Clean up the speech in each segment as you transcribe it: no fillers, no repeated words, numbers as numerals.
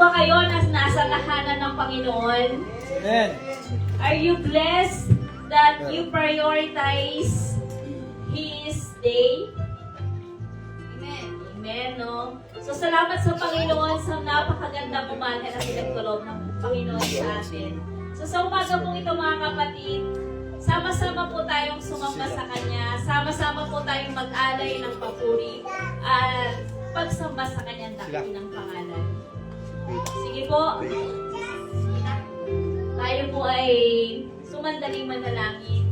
Ba kayo na nasa tahanan ng Panginoon? Amen. Are you blessed that you prioritize His day? Amen. Amen, no? So, salamat sa Panginoon sa napakagandang umaga na pinagkaloob ng Panginoon sa atin. So, sa umaga pong ito, mga kapatid, sama-sama po tayong sumamba sa Kanya. Sama-sama po tayong mag-alay ng papuri at pagsamba sa Kanyang dakilang pangalan. Sige po. Tayo po ay sumandaling manalangin.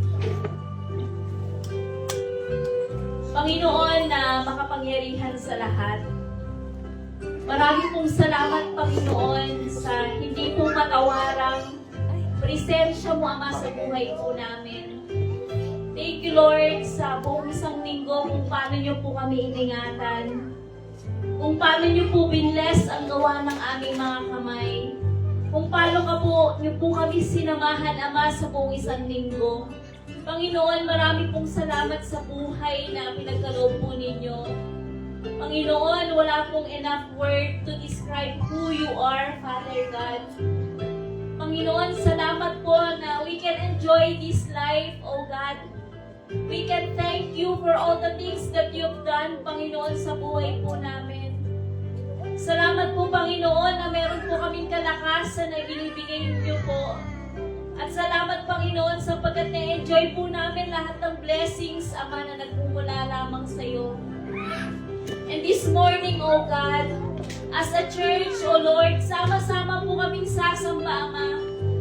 Panginoon na makapangyarihan sa lahat, marami pong salamat, Panginoon, sa hindi po matawarang presensya mo, Ama, sa buhay po namin. Thank you, Lord, sa buong isang linggo kung paano niyo po kami iningatan, kung paano niyo po binless ang gawa ng aming mga kamay, kung paano niyo po kami sinamahan, Ama, sa buong isang linggo. Panginoon, marami pong salamat sa buhay na pinagkaloob po ninyo. Panginoon, wala pong enough word to describe who you are, Father God. Panginoon, salamat po na we can enjoy this life, O God. We can thank you for all the things that you've done, Panginoon, sa buhay po namin. Salamat po, Panginoon, na meron po kaming kalakasan na binibigay niyo po. At salamat, Panginoon, sapagkat na-enjoy po namin lahat ng blessings, Ama, na nagmumula lamang sa iyo. And this morning, O God, as a church, O Lord, sama-sama po kaming sasamba, Ama.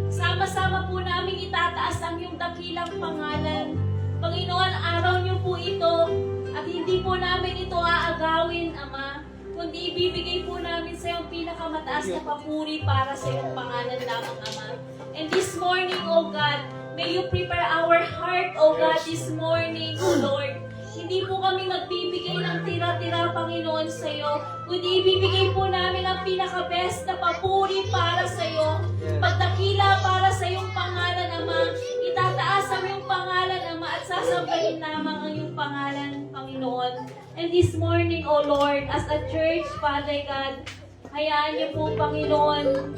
Sama-sama po namin itataas ang iyong dakilang pangalan. Panginoon, araw niyo po ito at hindi po namin ito aagawin, Ama, kundi ibibigay po namin sa iyong pinakamataas na papuri para sa iyong pangalan lamang, Ama. And this morning, O God, may you prepare our heart, O God, this morning, O Lord. Hindi po kami magbibigay ng tira-tira, Panginoon, sa iyo, kundi ibibigay po namin ang pinaka-best na papuri para sa iyo. Pagdakila para sa iyong pangalan, Ama. Itataas ang iyong pangalan, Ama, at sasambahin lamang ang iyong pangalan, Panginoon. And this morning, O Lord, as a church, Father God, hayaan niyo po, Panginoon,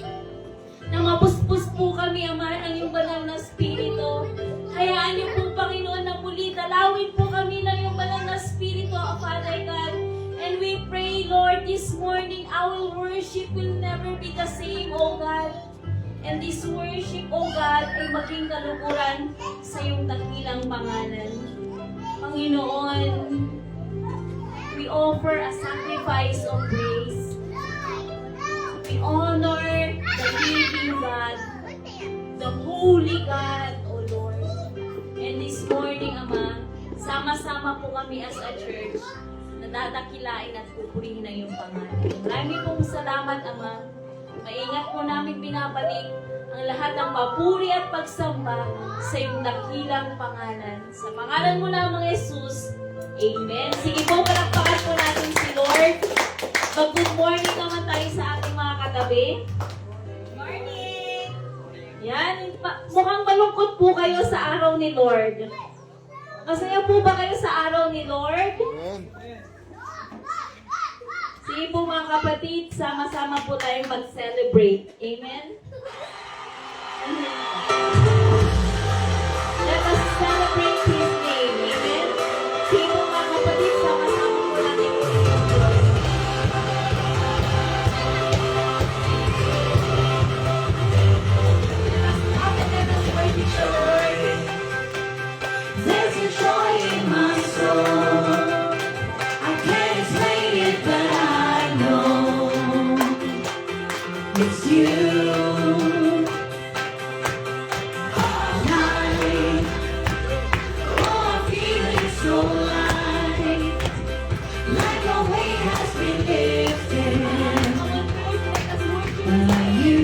na mapuspos po kami, Ama, ng iyong banal na Espiritu. Hayaan niyo po, Panginoon, na muli dalawin po kami ng iyong banal na Espiritu, Father God. And we pray, Lord, this morning, our worship will never be the same, O God. And this worship, O God, ay maging kaluguran sa iyong dakilang pangalan. Panginoon, we offer a sacrifice of praise. We honor the living God, the holy God, O Lord. And this morning, Ama, sama-sama po kami as a church na dadakilain at pupurihin na iyong pangalan. Maraming pong salamat, Ama. Maingat po namin binabalik ang lahat ng papuri at pagsamba sa iyong dakilang pangalan. Sa pangalan mo lamang, Jesus. Amen. Sige po, palakpakan po natin si Lord. Mag-good morning naman tayo sa ating mga katabi. Morning! Yan, mukhang malungkot po kayo sa araw ni Lord. Masaya po ba kayo sa araw ni Lord? Sige po mga kapatid, sama-sama po tayong mag-celebrate. Amen? Let us celebrate His name. Amen? Sige po mga kapatid, sama-sama po natin mag-celebrate. There's a joy in my soul. I can't explain it, but I know it's you. All night, oh, I'm feeling so light, like a weight has been lifted by you.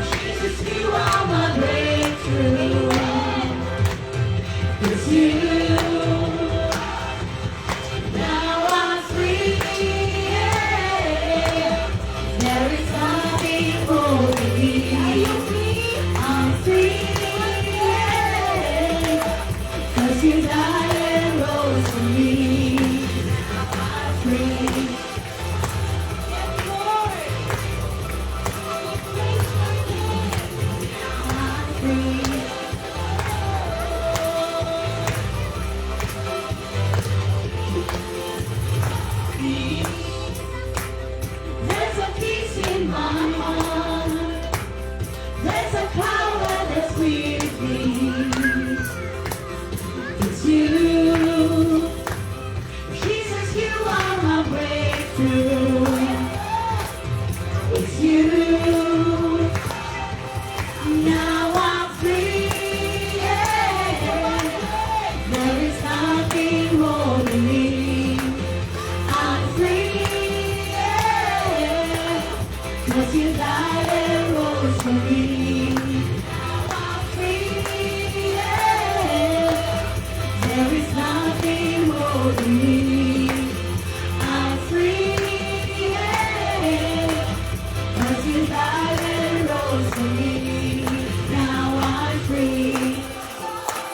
Jesus, you are my breakthrough. It's you. Now I'm free. There is nothing holding me. I'm free. 'Cause you died and rose for me. I'm free. in my heart. There's a power that's with me. It's you. Jesus, you are my breakthrough. It's you. Now I'm free. There is nothing holding me. I'm free. 'Cause you died and rose for me. Now I'm free. There is nothing holding me. I'm free. 'Cause you died and rose for me. Now I'm free.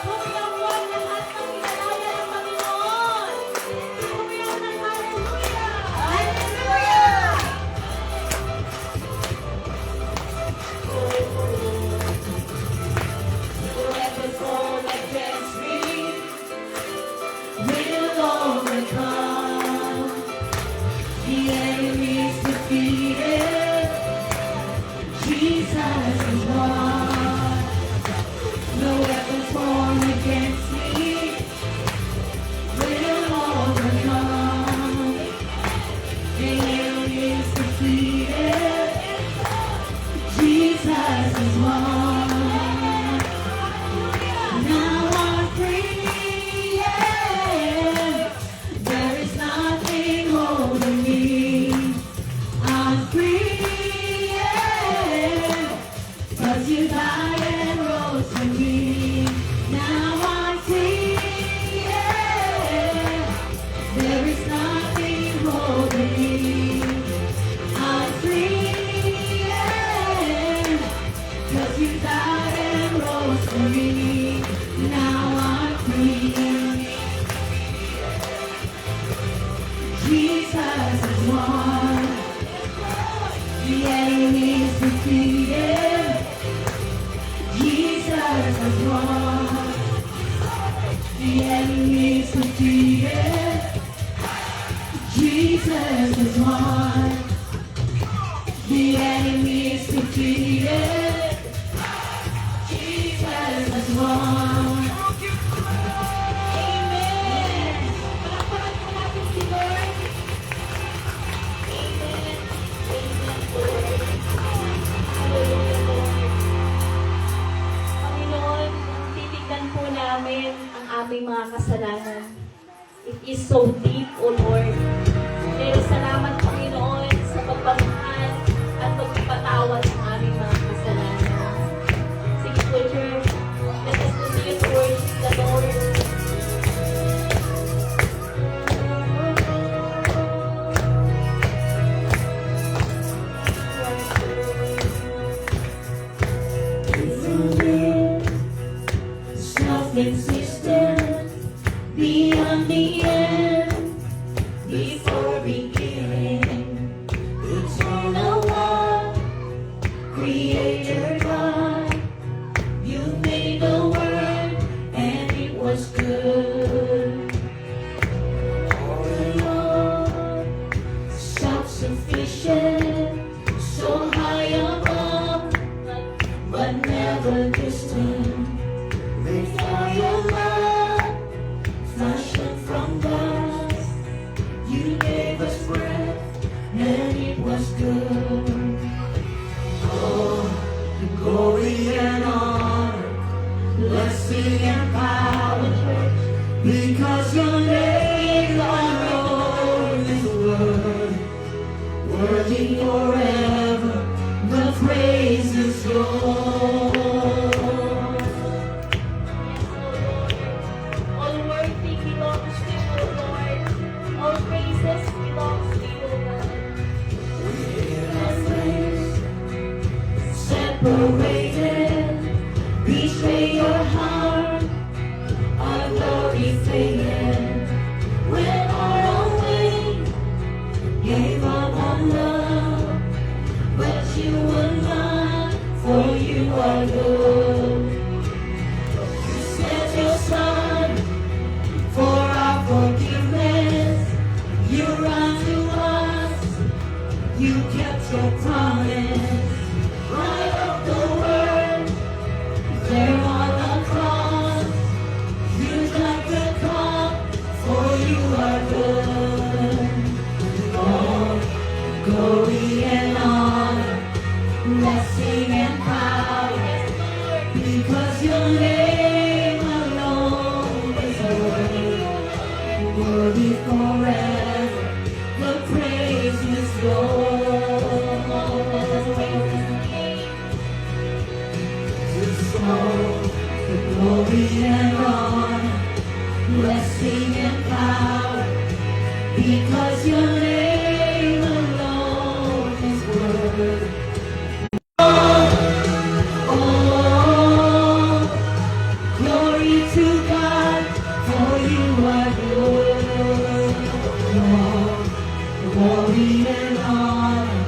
Kumiyawan lahat ng pinalaya ng Panginoon. Kumiyawan ng hallelujah. Hallelujah. Whoever formed against me will overcome. The enemy is defeated. Jesus is won. No weapon formed against me will overcome. The enemy is defeated. Jesus is won. Now I'm free. There is nothing holding me. I'm free. 'Cause you died and rose for me. Now I'm free. There is nothing holding me. I'm free. 'Cause you died and rose for me. Now I'm free. Jesus is won. The enemy is defeated. Jesus has won. The enemy is defeated. Jesus has won. The enemy is defeated. Jesus has won. Amen. Palakpakan po natin si Lord. Amen. Amen, Lord. Hallelujah, Lord. Panginoon, kung titignan po namin ang aming mga kasalanan, it is so deep, O Lord. Pero salamat, Panginoon, sa pagpamahal at pagpapatawad ng aming mga kasalanan. Sige po, Church. Let us continue to worship the Lord. Self-existent, beyond the end, before beginning, eternal one, Creator God, you made the world and it was good. All alone, self-sufficient, so high above, but never distant. For your love, fashioned from dust, you gave us breath, and it was good. Oh, glory and honor, blessing and power, because your name alone is worthy forever. The praise is yours. All worthy belongs to you, Lord. All praises belongs to you, Lord. Separated, betray your heart, our glory faded. When our own way gave up on love, but you were not, for you are good. You sent your son for our forgiveness. You run to us You kept your promise. Light up the world. There on the cross. You drank the cup, for you are good. Lord, glory and honor, blessing and power, because your name alone is worthy forever. The praise is yours. The glory and honor, blessing and power, because your name alone is worthy. Oh, glory to God, for you are good. Oh, glory and honor,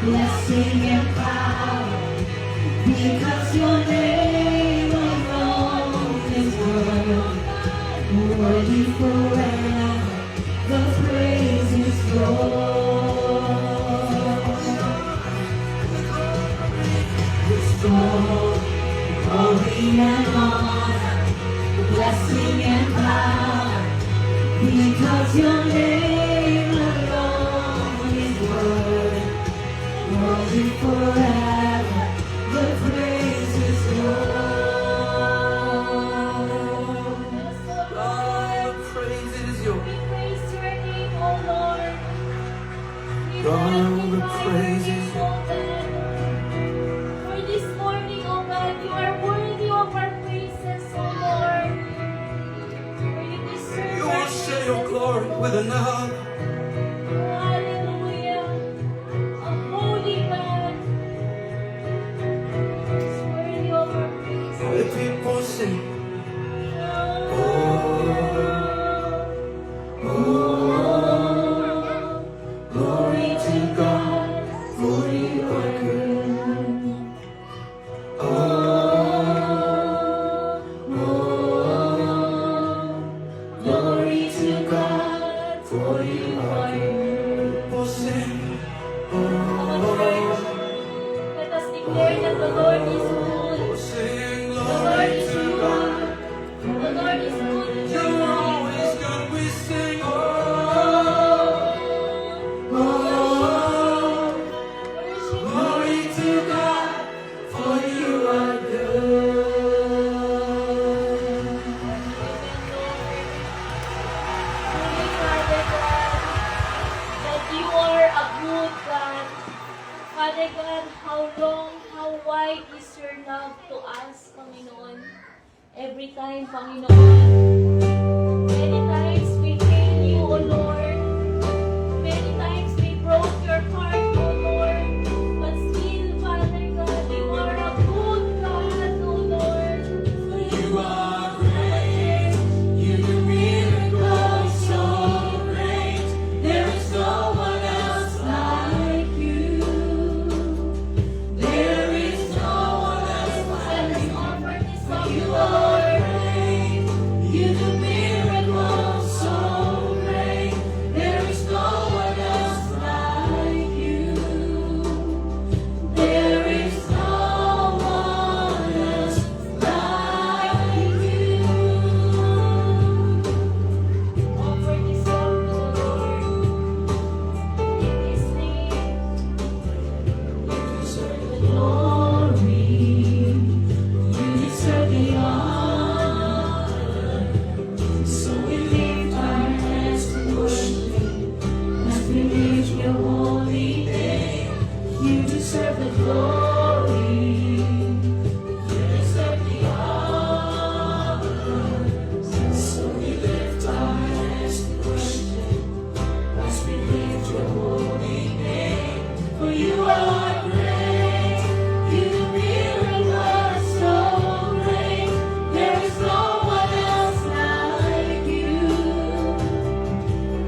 blessing and power, because your name alone is worthy forever. The praise is yours. Restore glory and honor, blessing and power, because your name alone is worthy forever. The praise is yours. All praise is yours. We praise your name, O Lord. We God, the magnify praise your is name, O God. For this morning, O God, you are worthy of our praises, O Lord. For you deserve You our will share your praises, glory O with Lord. another. Hallelujah. A holy God is worthy of our praise. The people sing. Glory to God, for you are good. Glory to God, for you are good. People sing. Come on, church. Let us declare that the Lord is good. Sing The Lord glory is to good. God. The Lord is good. You're always good. We sing. Worship Glory to God, for you are good. Holy Father God, that you are a good God. Father God, how long, how wide is your love to us, Panginoon? Every time, Panginoon, many times we fail you, O Lord. Many times we broke your heart, O Lord. But still, Father God, you are a good God, O Lord. You are great. You do miracles so great. There is no one else like you. There is no one else Let like us you. offer this song, You Lord. are great. You do miracles so great. There is no one else like you. There is no one else like you. Offer this song to the Lord. In His name, You deserve The glory, you deserve the honor. So we lift our hands to worship as we lift your holy name. You deserve the glory, you deserve the honor. So we lift our hands to worship as we lift your holy name. For you are great, you do miracles so great. There is no one else like you.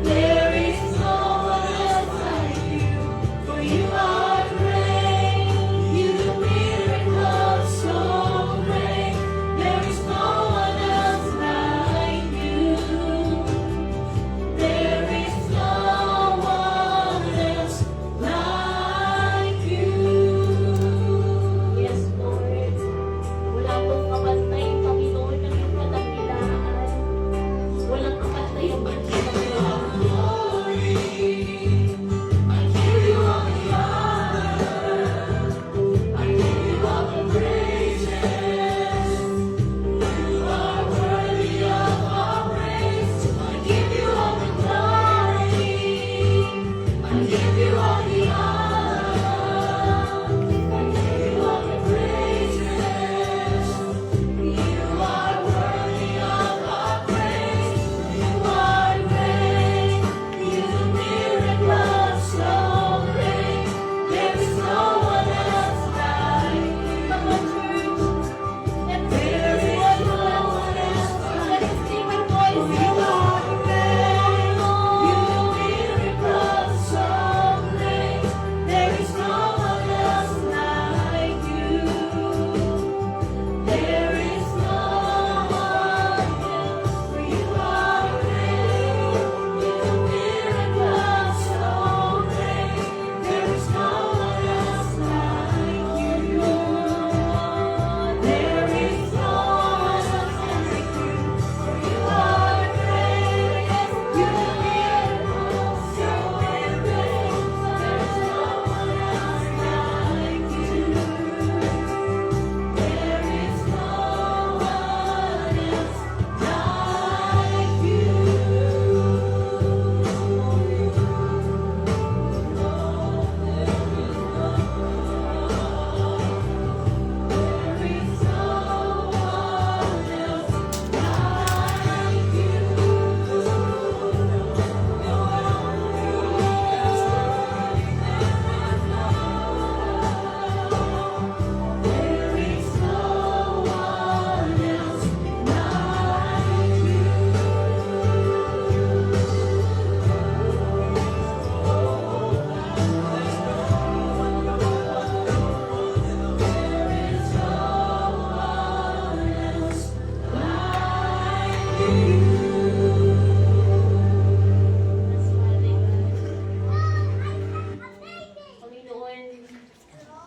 There is no one else like you. For you are great, you do miracles so great. There is no one else like you. There is no one else like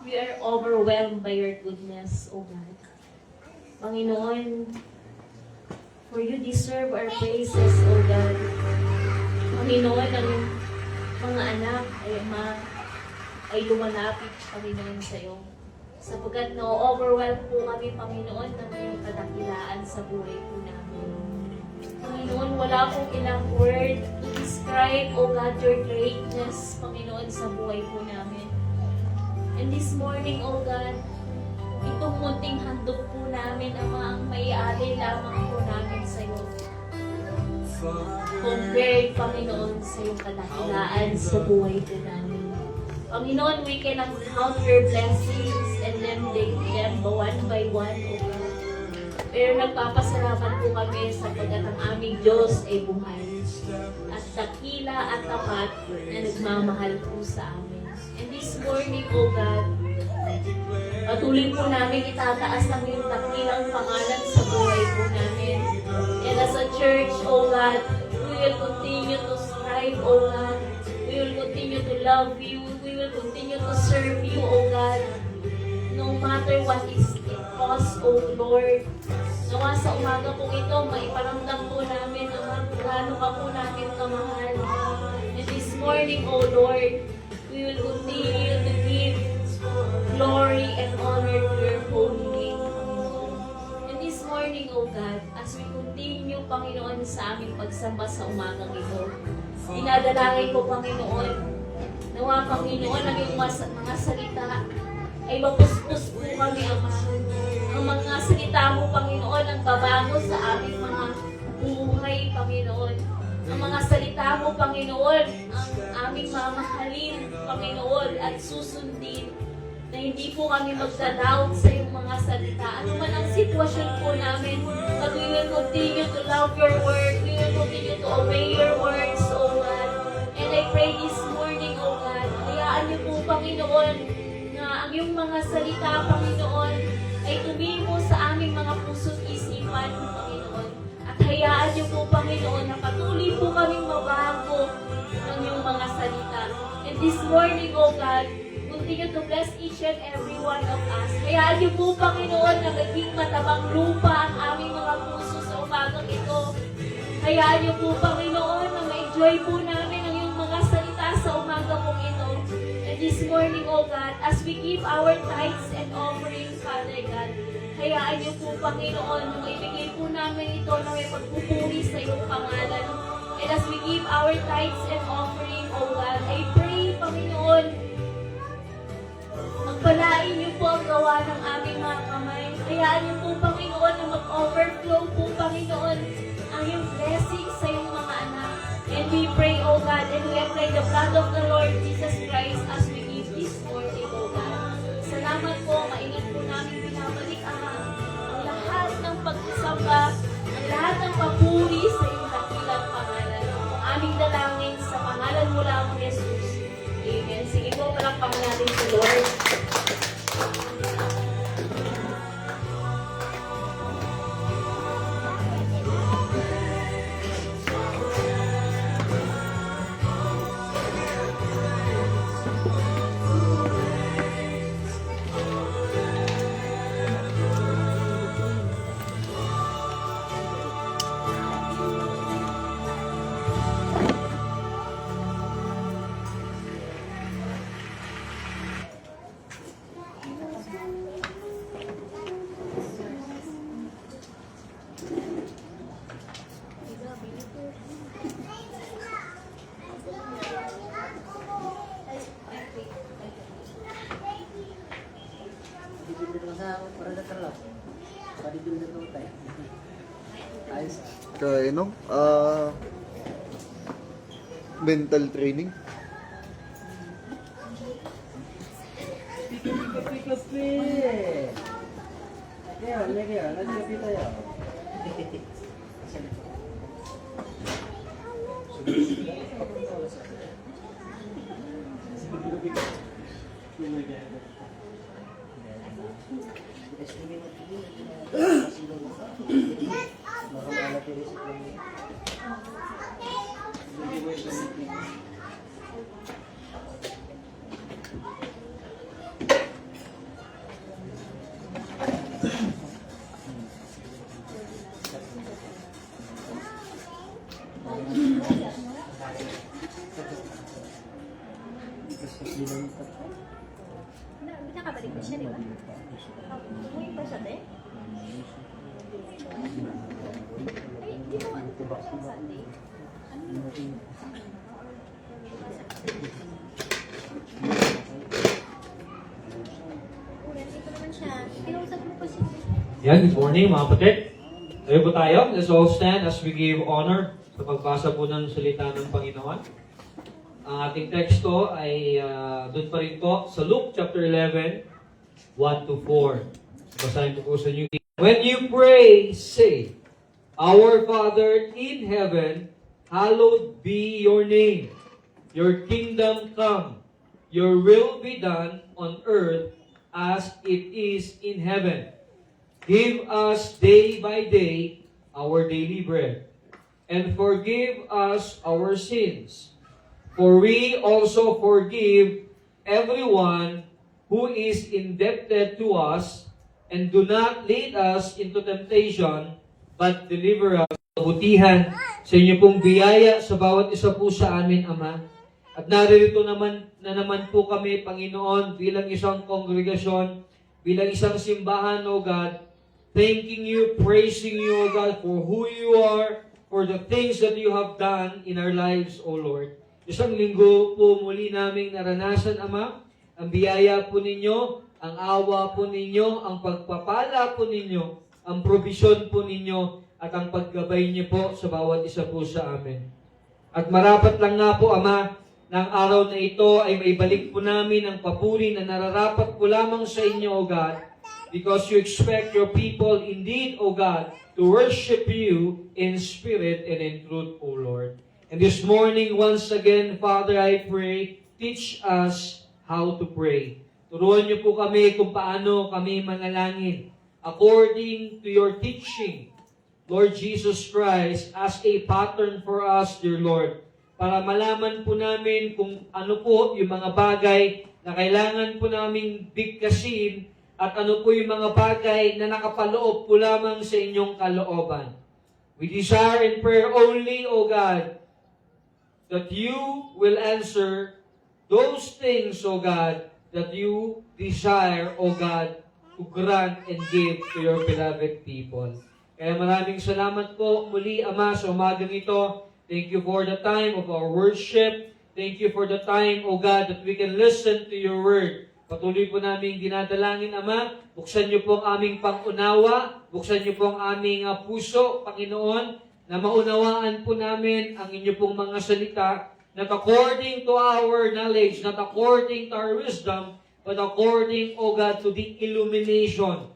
We are overwhelmed by your goodness, O God. Panginoon, for you deserve our praises, O God. Panginoon, ang mga anak ay lumalapit, Panginoon, sa iyo. Sapagkat na-overwhelm po kami, Panginoon, ng iyong kadakilaan sa buhay po namin. Panginoon, wala pong ilang word to describe, O God, your greatness, Panginoon, sa buhay po namin. And this morning, O God, itong munting handog po namin, ang may-ari lamang po namin sa iyo. Compared, Panginoon, sa iyong kadakilaan sa buhay po namin. Panginoon, we cannot count your blessings and name them one by one, O God. Pero nagpapasalamat po kami sapagkat ang aming Diyos ay buhay at dakila at tapat na nagmamahal po sa amin. And this morning, O God, patuloy po namin itataas ang iyong dakilang pangalan sa buhay po namin. And as a church, O God, we will continue to strive, O God. We will continue to love you. We will continue to serve you, O God. No matter what it costs, O Lord. Nawa sa umaga po ito, maiparamdam po namin ang gaano ka po namin kamahal. And this morning, O Lord, we will continue to give glory and honor to your holy name, Panginoon. And this morning, O God, as we continue, Panginoon, sa aming pagsamba sa umagang ito, dinadalangin ko, Panginoon, nawa, Panginoon, ang iyong mga salita ay mapuspos po kami, Ama. Ang mga salita mo, Panginoon, ang babango sa aming mga buhay, Panginoon. Ang mga salita mo, Panginoon, ang aming mamahalin, Panginoon, at susundin na hindi po kami magda-doubt sa iyong mga salita. Ano man ang sitwasyon po namin, but we will continue to love your word. We will continue to obey your words, O God. And I pray this morning, O God, hayaan niyo po, Panginoon, na ang iyong mga salita, Panginoon, ay tumimo sa aming mga puso't isipan, Panginoon. At hayaan niyo po, Panginoon, na patuloy po kaming mabago ng iyong mga salita. And this morning, O God, continue to bless each and every one of us. Hayaan niyo po, Panginoon, na maging matabang lupa ang aming mga puso sa umagang ito. Hayaan niyo po, Panginoon, na ma-enjoy po namin ang iyong mga salita sa umaga pong ito. And this morning, O God, as we give our tithes and offerings, Father God, hayaan niyo po, Panginoon, na maibigay po namin ito na may pagpupuri sa iyong pangalan. And as we give our tithes and offering, O God, I pray, Panginoon, magpalain niyo po ang gawa ng aming mga kamay. Hayaan niyo po, Panginoon, na mag-overflow po, Panginoon, ang iyong blessing sa iyong mga anak. And we pray, O God, and we apply the blood of the Lord Jesus Christ as we give this morning, O God. Salamat po, maingat po namin binabalik ang lahat ng pagsasamba, ang lahat ng papuri sa iyong dakilang pangalan. Ang aming dalangin sa pangalan mo lang, Jesus. Amen. Sige po, palakpakan natin si Lord. Kaya no? Mental training. Kapi-kapi. Ya, lagi ya, lagi kapi tayo. Kakabalik na siya, di ba? Umuwi pa siya, te? Ay, di ba man ito ba siyang Sunday? Ano yun? Kuya, dito naman siya. Pinausap mo pa siya. Yan, good morning mga kapatid. Tayo po tayo. Let's all stand as we give honor sa pagbasa po ng salita ng Panginoon. Ang ating teksto ay doon pa rin po sa Luke chapter 11, 1 to 4. Basahin ko po sa inyo. When you pray, say, Our Father in heaven, hallowed be your name. Your kingdom come. Your will be done on earth as it is in heaven. Give us day by day our daily bread, and forgive us our sins, for we also forgive everyone who is indebted to us, and do not lead us into temptation, but deliver us from kabutihan sa inyo pong biyaya sa bawat isa po sa amin, Ama. At narito naman po kami, Panginoon, bilang isang kongregasyon, bilang isang simbahan, O God, thanking you, praising you, O God, for who you are, for the things that you have done in our lives, O Lord. Isang linggo po muli naming naranasan, Ama, ang biyaya po ninyo, ang awa po ninyo, ang pagpapala po ninyo, ang provision po ninyo, at ang paggabay niyo po sa bawat isa po sa amin. At marapat lang nga po, Ama, ng araw na ito ay maibalik po namin ang papuri na nararapat po lamang sa inyo, O God, because you expect your people indeed, O God, to worship you in spirit and in truth, O Lord. And this morning, once again, Father, I pray, teach us how to pray. Turuan niyo po kami kung paano kami manalangin according to your teaching, Lord Jesus Christ, as a pattern for us, dear Lord, para malaman po namin kung ano po yung mga bagay na kailangan po naming bigkasin at ano po yung mga bagay na nakapaloob po lamang sa inyong kalooban. We desire in prayer only, O God, that you will answer those things, O God, that you desire, O God, to grant and give to your beloved people. Kaya maraming salamat po muli, Ama, sa umagang ito. Thank you for the time of our worship. Thank you for the time, O God, that we can listen to your word. Patuloy po namin dinadalangin, Ama. Buksan niyo po ang aming pangunawa. Buksan niyo po ang aming puso, Panginoon, na maunawaan po namin ang inyo pong mga salita, not according to our knowledge, not according to our wisdom, but according, O God, to the illumination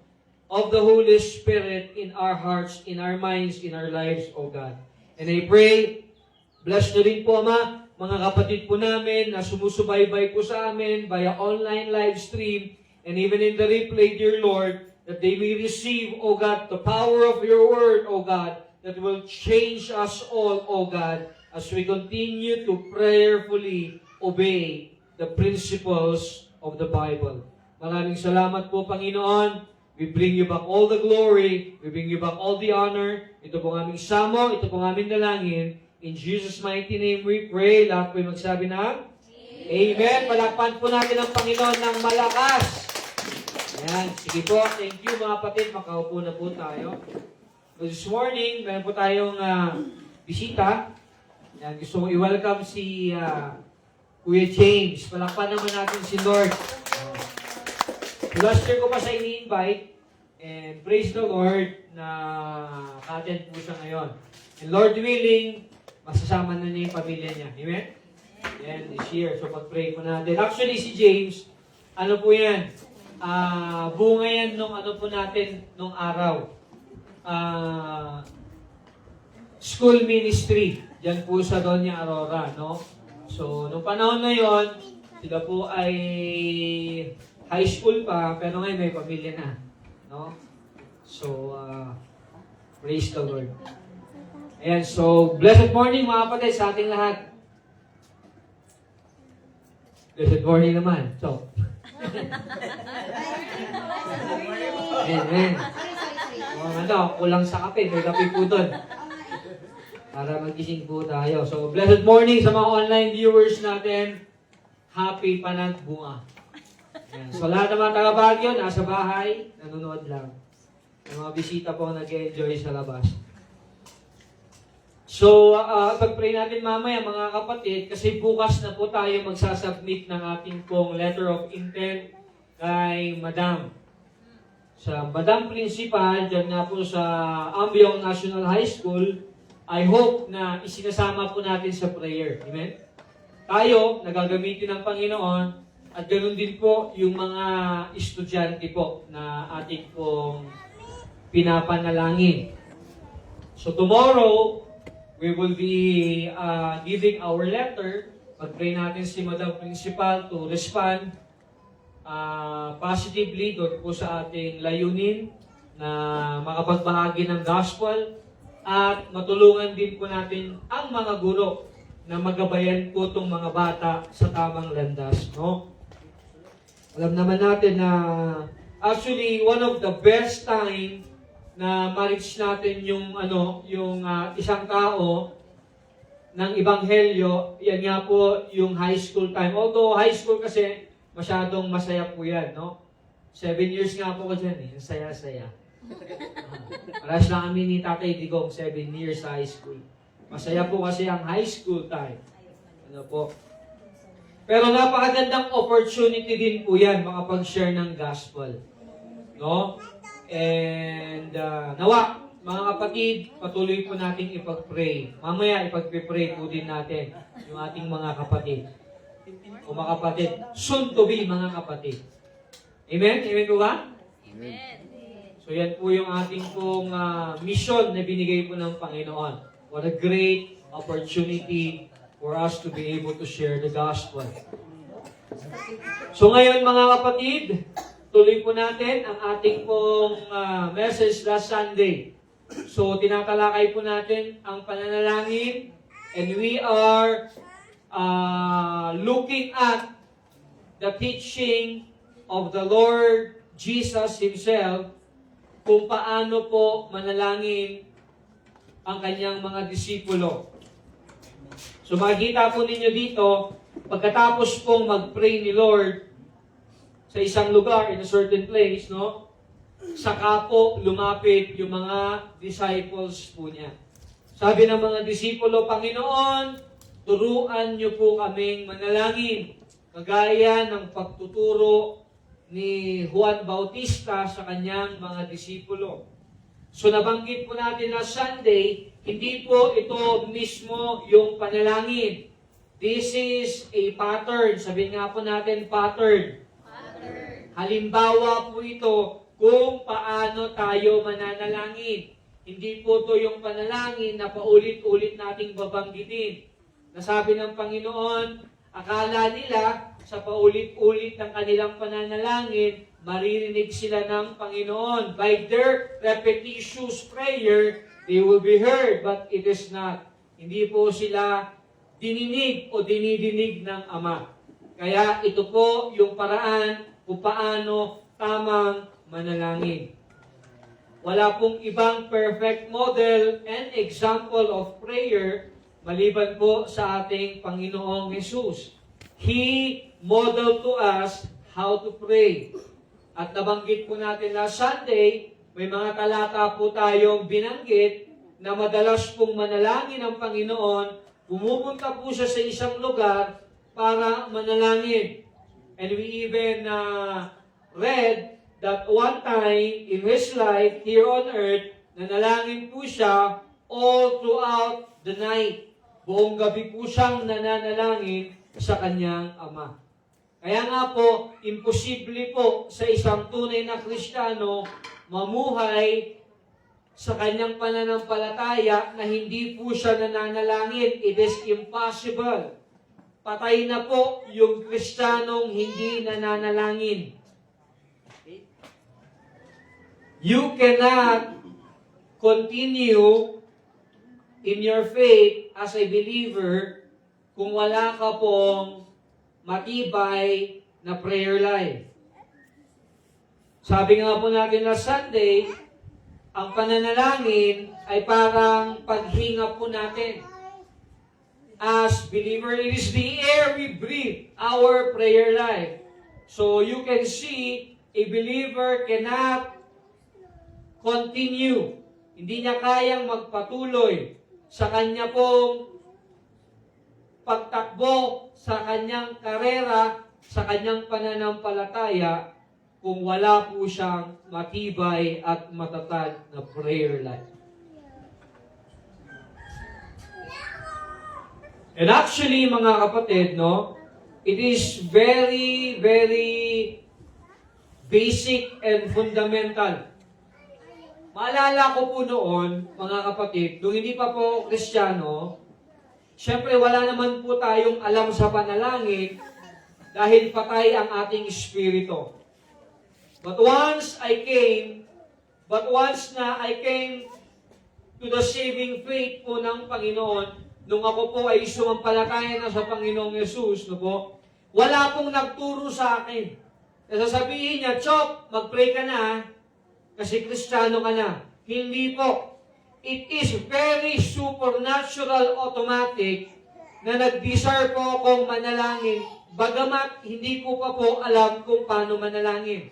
of the Holy Spirit in our hearts, in our minds, in our lives, O God. And I pray, bless nyo rin po, Ama, mga kapatid po namin na sumusubaybay po sa amin via online live stream and even in the replay, dear Lord, that they may receive, O God, the power of your word, O God, that will change us all, O God, as we continue to prayerfully obey the principles of the Bible. Maraming salamat po, Panginoon. We bring you back all the glory. We bring you back all the honor. Ito pong aming samo. Ito pong aming dalangin. In Jesus' mighty name we pray. Lahat po yung magsabi ng Amen. Palakpan po natin ang Panginoon ng malakas. Ayan. Sige po. Thank you mga kapatid. Makaupo na po tayo. So this morning, meron po tayong bisita. Ayan. Gusto kong i-welcome si Kuya James. Palakpan naman natin si Lord. Last year ko pa siya ini-invite, and praise the Lord na ka-attend po siya ngayon. And Lord willing, masasama na niya yung pamilya niya. Amen? Yan, this year. So pag-pray po natin. Actually, si James, ano po yan? Bunga yan nung ano po natin nung araw. School ministry. Diyan po sa Doña Aurora, no? So, nung panahon na yon, sila po ay high school pa, pero ngayon may pamilya na. No? So, praise the Lord. Ayan, so, blessed morning mga kapatid sa ating lahat. Blessed morning naman. So, amen. Kulang sa kape. May kape po doon. Para magising po tayo. So, blessed morning sa mga online viewers natin. Happy Panag Bunga. Ayan. So lahat ng mga taga-Baguio, nasa bahay, nanonood lang. Yung mga bisita po nag-enjoy sa labas. So, pag-pray natin mamaya mga kapatid, kasi bukas na po tayo magsasubmit ng ating pong letter of intent kay Madam. Sa Madam Principal, dyan nga po sa Ambiong National High School, I hope na isinasama po natin sa prayer. Amen? Tayo, nagagamitin ng Panginoon, at ganoon din po yung mga estudyante po na ating pong pinapanalangin. So tomorrow, we will be giving our letter. Pag-pray natin si Madam Principal to respond positively doon po sa ating layunin na makapagbahagi ng gospel at matulungan din po natin ang mga guro na magabayan po itong mga bata sa tamang landas. No? Alam naman natin na actually one of the best time na ma-reach natin yung isang tao ng ebanghelyo, yan nga po yung high school time. Although high school kasi masyadong masaya po yan, no? 7 years nga po ko dyan eh, saya-saya. Paras lang kami ni Tatay Digong, 7 years sa high school. Masaya po kasi ang high school time. Ano po? Pero napakagandang opportunity din po yan, makapag-share ng gospel. No? And nawa, mga kapatid, patuloy po nating ipag-pray. Mamaya ipag-pray po din natin yung ating mga kapatid. O mga kapatid, soon to be mga kapatid. Amen? Amen po ba? Amen. So yan po yung ating pong mission na binigay po ng Panginoon. What a great opportunity for us to be able to share the gospel. So ngayon mga kapatid, tuloy po natin ang ating pong message last Sunday. So, tinatalakay po natin ang pananalangin and we are looking at the teaching of the Lord Jesus Himself kung paano po manalangin ang kanyang mga disipulo. So, makikita po ninyo dito, pagkatapos pong mag-pray ni Lord, sa isang lugar, in a certain place, no? Saka po lumapit yung mga disciples po niya. Sabi ng mga disipulo, Panginoon, turuan niyo po kaming manalangin, kagaya ng pagtuturo ni Juan Bautista sa kanyang mga disipulo. So nabanggit po natin na Sunday, hindi po ito mismo yung panalangin. This is a pattern. Sabihin nga po natin, pattern. Halimbawa po ito kung paano tayo mananalangin. Hindi po ito yung panalangin na paulit-ulit nating babanggitin. Nasabi ng Panginoon, akala nila sa paulit-ulit ng kanilang pananalangin, maririnig sila ng Panginoon. By their repetitious prayer, they will be heard, but it is not. Hindi po sila dininig o dinidinig ng Ama. Kaya ito po yung paraan kung paano tamang manalangin. Wala pong ibang perfect model and example of prayer maliban po sa ating Panginoong Jesus. He modeled to us how to pray. At nabanggit po natin last Sunday, may mga talata po tayong binanggit na madalas pong manalangin ang Panginoon, pumupunta po siya sa isang lugar para manalangin. And we even read that one time in His life here on earth, nanalangin po siya all throughout the night. Buong gabi po siyang nananalangin sa kanyang Ama. Kaya nga po, imposible po sa isang tunay na Kristiyano mamuhay sa kanyang pananampalataya na hindi po siya nananalangin. It is impossible. Patay na po yung Kristiyanong hindi nananalangin. You cannot continue in your faith as a believer kung wala ka pong matibay na prayer life. Sabi nga po natin last Sunday, ang pananalangin ay parang paghinga po natin. As believer, it is the air we breathe, our prayer life. So you can see, a believer cannot continue. Hindi niya kayang magpatuloy sa kanya pong pagtakbo, sa kanyang karera, sa kanyang pananampalataya kung wala po siyang matibay at matatag na prayer life. And actually, mga kapatid, no, it is very, very basic and fundamental. Maalala ko po noon, mga kapatid, nung hindi pa po Kristiyano, syempre wala naman po tayong alam sa panalangin dahil patay ang ating espiritu. But once na I came to the saving faith po ng Panginoon, nung ako po ay sumampalataya na sa Panginoong Yesus, no po, wala pong nagturo sa akin. Sasabihin niya, Chok, mag-pray ka na, kasi Kristiyano ka na. Hindi po. It is very supernatural, automatic, na nag-desire po akong manalangin, bagamat hindi ko pa po alam kung paano manalangin.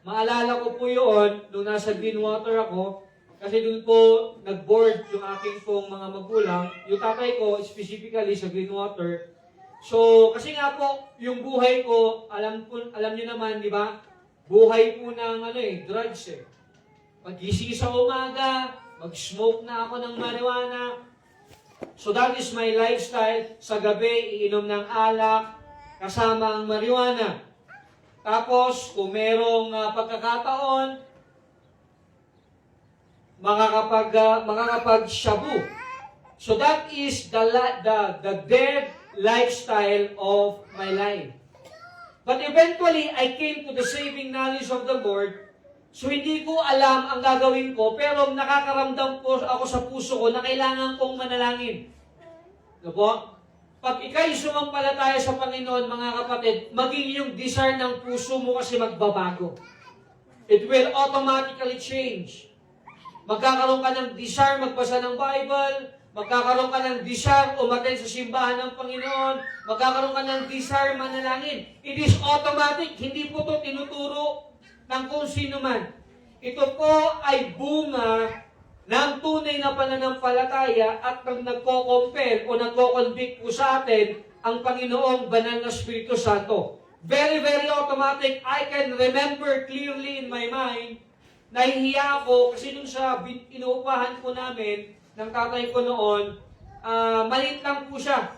Maalala ko po yun, nung nasa Greenwater ako, kasi doon po nag-board yung aking pong mga magulang, yung tatay ko, specifically sa Greenwater. So, kasi nga po, yung buhay ko, alam niyo naman, di ba? Buhay po ng drugs eh. Pag-gising sa umaga, mag-smoke na ako ng marijuana. So that is my lifestyle. Sa gabi, iinom ng alak, kasama ang marijuana. Tapos, kung merong pagkakataon, makakapag-shabu. So that is the dead lifestyle of my life. But eventually, I came to the saving knowledge of the Lord. So hindi ko alam ang gagawin ko, pero nakakaramdam po ako sa puso ko na kailangan kong manalangin. No po? Pag ikay sumampalataya sa Panginoon, mga kapatid, maging yung desire ng puso mo kasi magbabago. It will automatically change. Magkakaroon ka ng desire magbasa ng Bible, magkakaroon ka ng desire umattend sa simbahan ng Panginoon, magkakaroon ka ng desire manalangin. It is automatic, hindi po ito tinuturo ng kung sino man. Ito po ay bunga ng tunay na pananampalataya at nagko-compel o nagko-convict po sa atin ang Panginoong Banal na Espiritu Santo. Very, very automatic. I can remember clearly in my mind. Nahihiya ako kasi nung sa inuupahan po namin ng tatay ko noon, maliit lang po siya.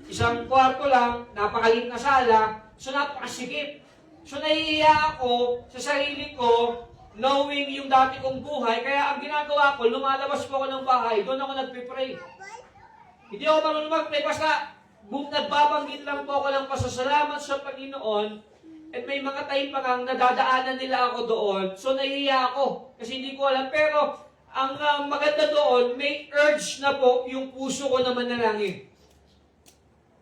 Isang kwarto lang, napakaliit na sala, so napakasikip. So nahihiya ako sa sarili ko, knowing yung dati kong buhay, kaya ang ginagawa ko, lumalabas po ako ng bahay, doon ako nagpipray. Hindi ako marunong magpray, basta nagbabanggit lang po ako ng pasasalamat sa Panginoon. At may mga time pa kang nadadaanan nila ako doon. So, nahihiya ako. Kasi hindi ko alam. Pero, ang maganda doon, may urge na po yung puso ko na manalangin.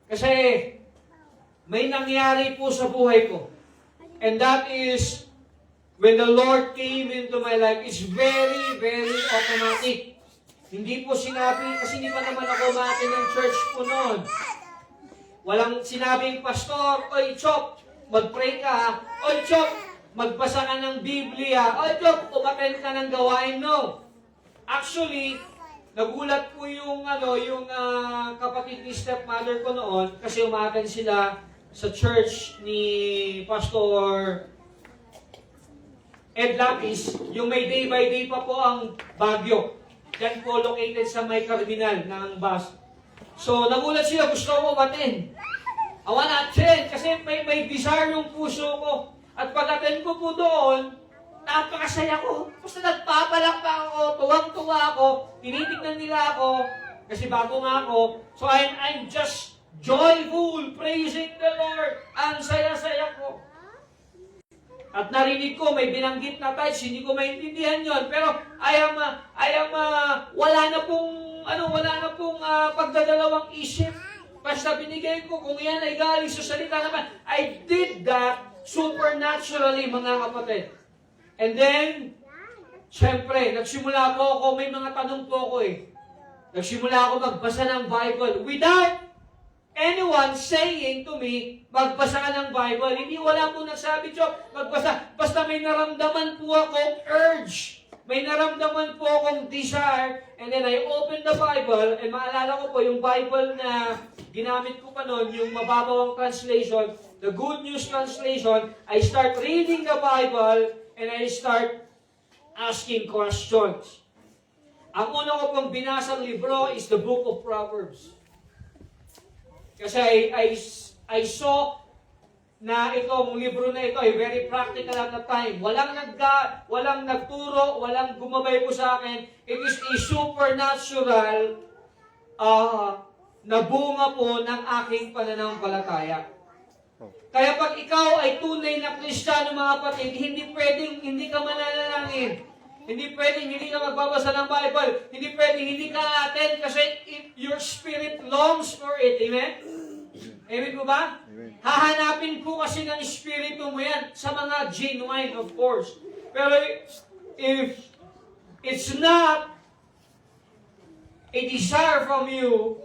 Kasi, may nangyari po sa buhay ko. And that is, when the Lord came into my life, it's very, very automatic. Hindi po sinabi, kasi hindi pa naman ako umaattend ng church po noon. Walang sinabing, Pastor, oy, Chok, mag-pray ka, oy, Chok, magbasa ka ng Biblia, oy, Chok, umattend ka ng gawain, no. Actually, nagulat po yung kapatid ni stepmother ko noon kasi umattend sila sa church ni Pastor Ed Lapis, yung may day by day pa po ang Baguio. Diyan po located sa may cardinal ng bus. So, nagulat sila, gusto ko umattend. I wanna attend kasi may desire yung puso ko. At pag-attend ko po doon, napakasaya ko. Basta nagpapalakpak ako, tuwang-tuwa ako, tinitignan nila ako, kasi bago nga ako. So I'm just joyful, praising the Lord. Ang saya-saya ko. At narinig ko, may binanggit na tithes, hindi ko maintindihan yon. Pero wala na pong pagdadalawang isip. Basta binigay ko, kung yan ay galing sa salita naman, I did that supernaturally, mga kapatid. And then, syempre, nagsimula po ako, may mga tanong po ako eh. Nagsimula ako magbasa ng Bible without anyone saying to me, magbasa ka ng Bible. Hindi, wala po nagsabi, Chok, magbasa. Basta may naramdaman po akong urge. May naramdaman po akong desire. And then I open the Bible. And maalala ko po, yung Bible na ginamit ko pa noon, yung mababawang translation, the Good News Translation, I start reading the Bible and I start asking questions. Ang una ko pong binasang libro is the Book of Proverbs. Kasi I saw na itong libro na ito ay very practical at the time. Walang nagturo, walang gumabay po sa akin. It is a supernatural na bunga po ng aking pananampalataya. Kaya pag ikaw ay tunay na Kristiyano, mga kapatid, hindi pwedeng hindi ka mananalangin. Hindi pwedeng hindi ka magbabasa ng Bible. Hindi pwedeng hindi ka attend kasi your spirit longs for it. Amen? Amen po ba? Amen. Hahanapin po kasi ng espiritu mo yan sa mga genuine, of course. Pero if it's not a desire from you,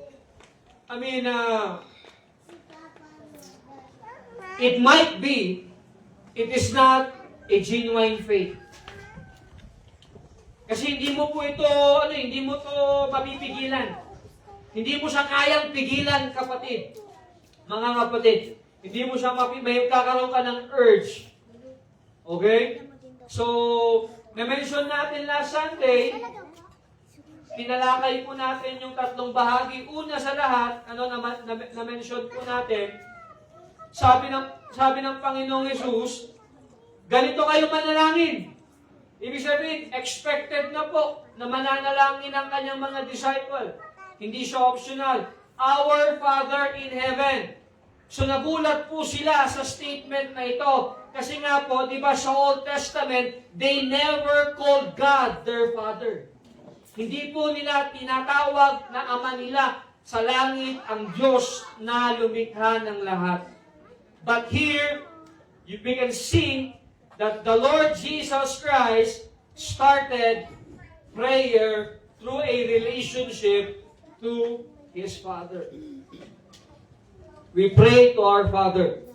it might be, it is not a genuine faith. Kasi hindi mo po ito, hindi mo to mapipigilan. Hindi mo siya kayang pigilan, kapatid. Mga kapatid, hindi mo siya may kakaroon ka ng urge. Okay? So, na-mention natin last Sunday, tinalakay po natin yung tatlong bahagi. Una sa lahat, na-mention po natin, sabi ng Panginoong Hesus, ganito kayo manalangin. Ibig sabihin, expected na po na mananalangin ang kanyang mga disciple. Hindi siya optional. Our Father in Heaven. So nagulat po sila sa statement na ito. Kasi nga po, di ba sa Old Testament, they never called God their Father. Hindi po nila tinatawag na Ama nila sa langit ang Diyos na lumikha ng lahat. But here, we can see that the Lord Jesus Christ started prayer through a relationship to His Father. We pray to our Father.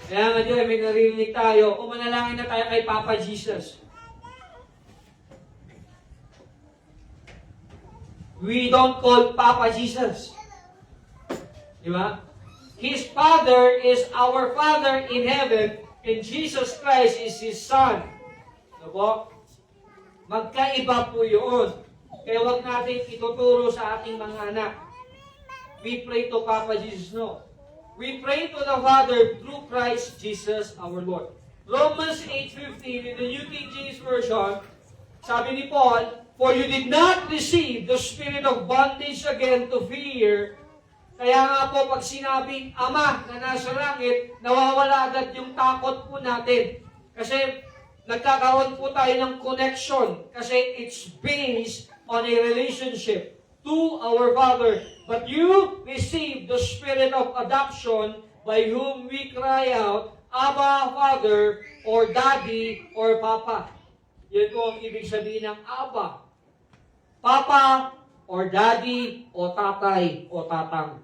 Kaya nga dyan, may narinig tayo, manalangin na tayo kay Papa Jesus. We don't call Papa Jesus. Di ba? His Father is our Father in heaven, and Jesus Christ is His Son. Ano po? Magkaiba po yun. Kaya huwag natin ituturo sa ating mga anak. We pray to Papa Jesus, no. We pray to the Father through Christ Jesus our Lord. Romans 8:15 in the New King James Version, sabi ni Paul, for you did not receive the spirit of bondage again to fear. Kaya nga po, pag sinabing Ama na nasa langit, nawawala agad yung takot po natin. Kasi nagkakaroon po tayo ng connection. Kasi it's based on a relationship to our Father. But you receive the spirit of adoption by whom we cry out, Abba, Father, or Daddy, or Papa. Yan po ang ibig sabihin ng Abba. Papa, or Daddy, o Tatay, o Tatang.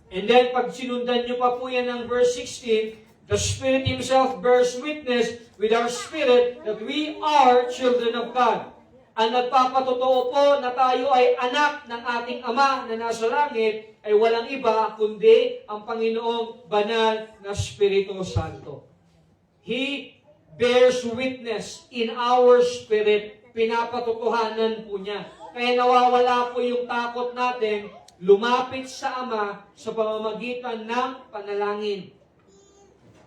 And then, pag sinundan nyo pa po yan ng verse 16, the Spirit Himself bears witness with our spirit that we are children of God. Ang nagpapatotoo po na tayo ay anak ng ating Ama na nasa langit ay walang iba kundi ang Panginoong banal na Espiritu Santo. He bears witness in our spirit. Pinapatotohanan po niya. Kaya nawawala po yung takot natin lumapit sa Ama sa pamamagitan ng panalangin.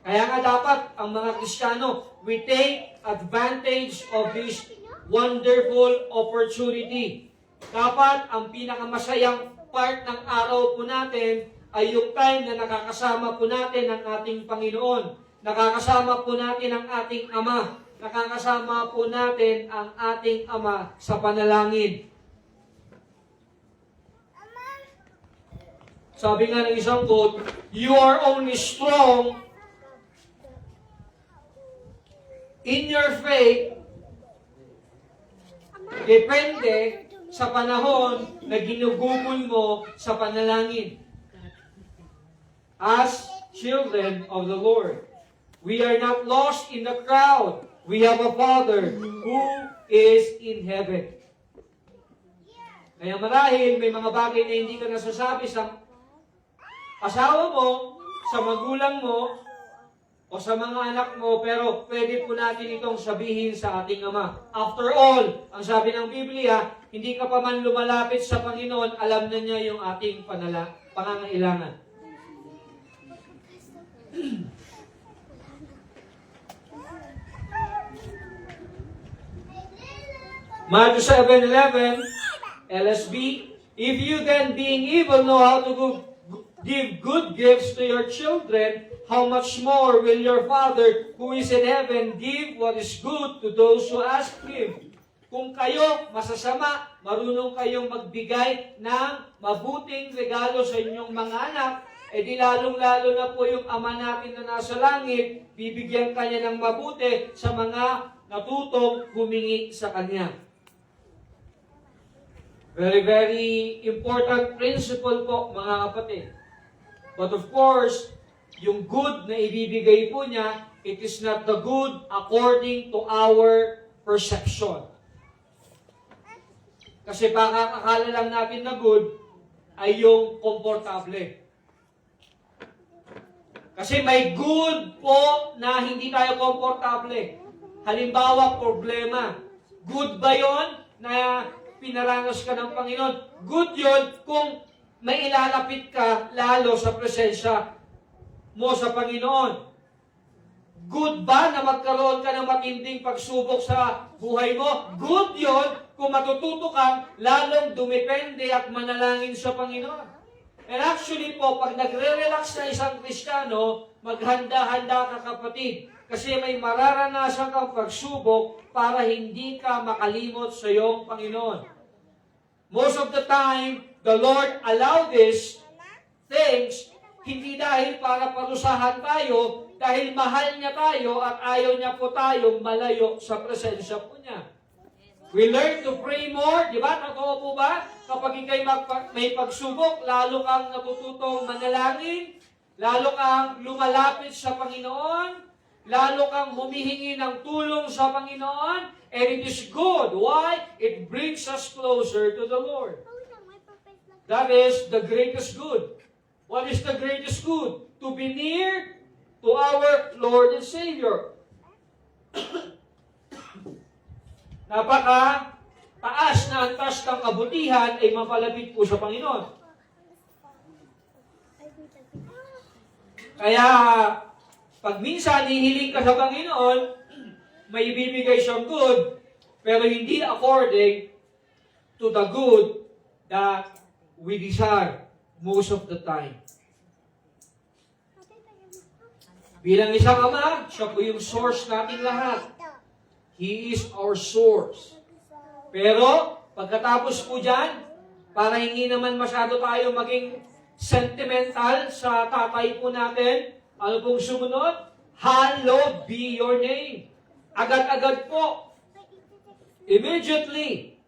Kaya nga dapat ang mga Kristiyano, we take advantage of this wonderful opportunity. Dapat ang pinakamasayang part ng araw po natin ay yung time na nakakasama po natin ang ating Panginoon. Nakakasama po natin ang ating Ama. Nakakasama po natin ang ating Ama sa panalangin. Sabi nga ng isang quote, you are only strong in your faith depende sa panahon na ginugugol mo sa panalangin. As children of the Lord, we are not lost in the crowd. We have a Father who is in heaven. Kaya marahil may mga bagay na hindi ka nasasabi sa asawa mo, sa magulang mo, o sa mga anak mo, pero pwede po natin itong sabihin sa ating Ama. After all, ang sabi ng Biblia, hindi ka pa man lumalapit sa Panginoon, alam na niya yung ating pangangailangan. Matthew 7:11, LSB, if you then being evil know how to give good gifts to your children, how much more will your Father who is in heaven give what is good to those who ask Him? Kung kayo masasama, marunong kayong magbigay ng mabuting regalo sa inyong mga anak, di lalong-lalo na po yung Ama natin na nasa langit, bibigyan kanya ng mabuti sa mga natutong humingi sa Kanya. Very, very important principle po, mga kapatid. But of course, yung good na ibibigay po niya, it is not the good according to our perception. Kasi baka akala lang natin na good ay yung komportable. Kasi may good po na hindi tayo komportable. Halimbawa, problema. Good ba yon na pinaranas ka ng Panginoon? Good yon kung may ilalapit ka lalo sa presensya mo sa Panginoon. Good ba na magkaroon ka ng matinding pagsubok sa buhay mo? Good yon kung matututo kang lalong dumepende at manalangin sa Panginoon. And actually po, pag nagre-relax na isang Kristiyano, maghanda-handa ka kapatid. Kasi may mararanasan kang pagsubok para hindi ka makalimot sa iyong Panginoon. Most of the time, the Lord allow these things hindi dahil para parusahan tayo, dahil mahal niya tayo at ayaw niya po tayong malayo sa presensya po niya. We learn to pray more, di ba? Totoo po ba? Kapag ikay may pagsubok, lalo kang natututong manalangin, lalo kang lumalapit sa Panginoon, lalo kang humihingi ng tulong sa Panginoon, and it is good. Why? It brings us closer to the Lord. That is the greatest good. What is the greatest good? To be near to our Lord and Savior. Napaka taas na antas ng kabutihan ay mapalapit po sa Panginoon. Kaya, pag minsan hihiling ka sa Panginoon, may ibibigay siyang good, pero hindi according to the good that we desire most of the time. Bilang isang Ama, siya po yung source nating lahat. He is our source. Pero, pagkatapos po dyan, para hindi naman masyado tayo maging sentimental sa tatay po natin, ano pong sumunod? Hallowed be your name. Agad-agad po. Immediately,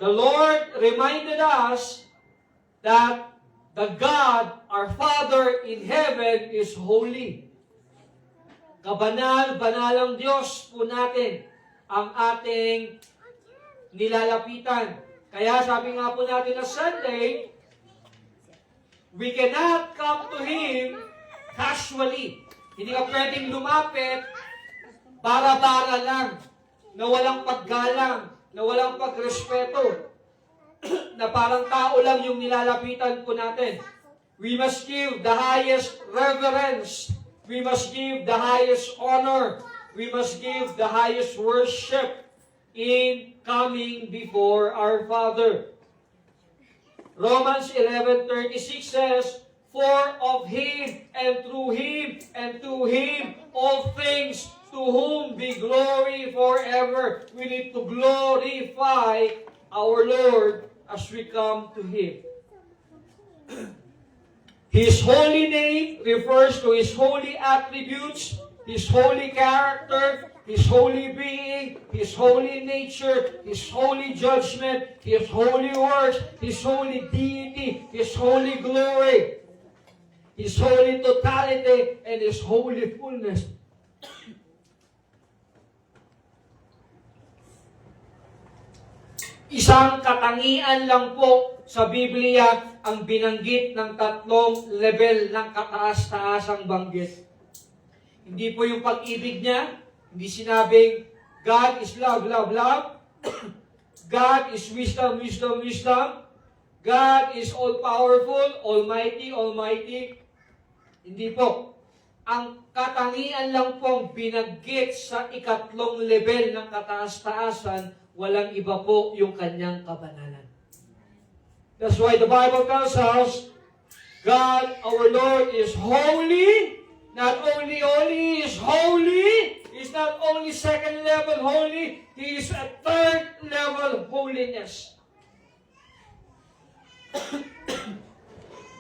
the Lord reminded us that the God, our Father in heaven, is holy. Kabanal-banalang Diyos po natin ang ating nilalapitan. Kaya sabi nga po natin na Sunday, we cannot come to Him casually. Hindi ka pwedeng lumapit bara-bara lang, na walang paggalang, na walang pagrespeto, na parang tao lang yung nilalapitan po natin. We must give the highest reverence. We must give the highest honor. We must give the highest worship in coming before our Father. Romans 11:36 says, "For of Him, and through Him, and to Him, all things, to whom be glory forever." We need to glorify our Lord as we come to Him. His holy name refers to His holy attributes, His holy character, His holy being, His holy nature, His holy judgment, His holy works, His holy deity, His holy glory, His holy totality, and His holy fullness. Isang katangian lang po sa Biblia ang binanggit ng tatlong level ng kataas-taasang banggit. Hindi po yung pag-ibig niya, hindi sinabing God is love, love, love. God is wisdom, wisdom, wisdom. God is all-powerful, almighty, almighty. Hindi po. Ang katangian lang pong binanggit sa ikatlong level ng kataas-taasan, walang iba po yung kanyang kabanalan. That's why the Bible tells us, God, our Lord, is holy. Not only holy, He is holy. He's not only second level holy, He is a third level holiness.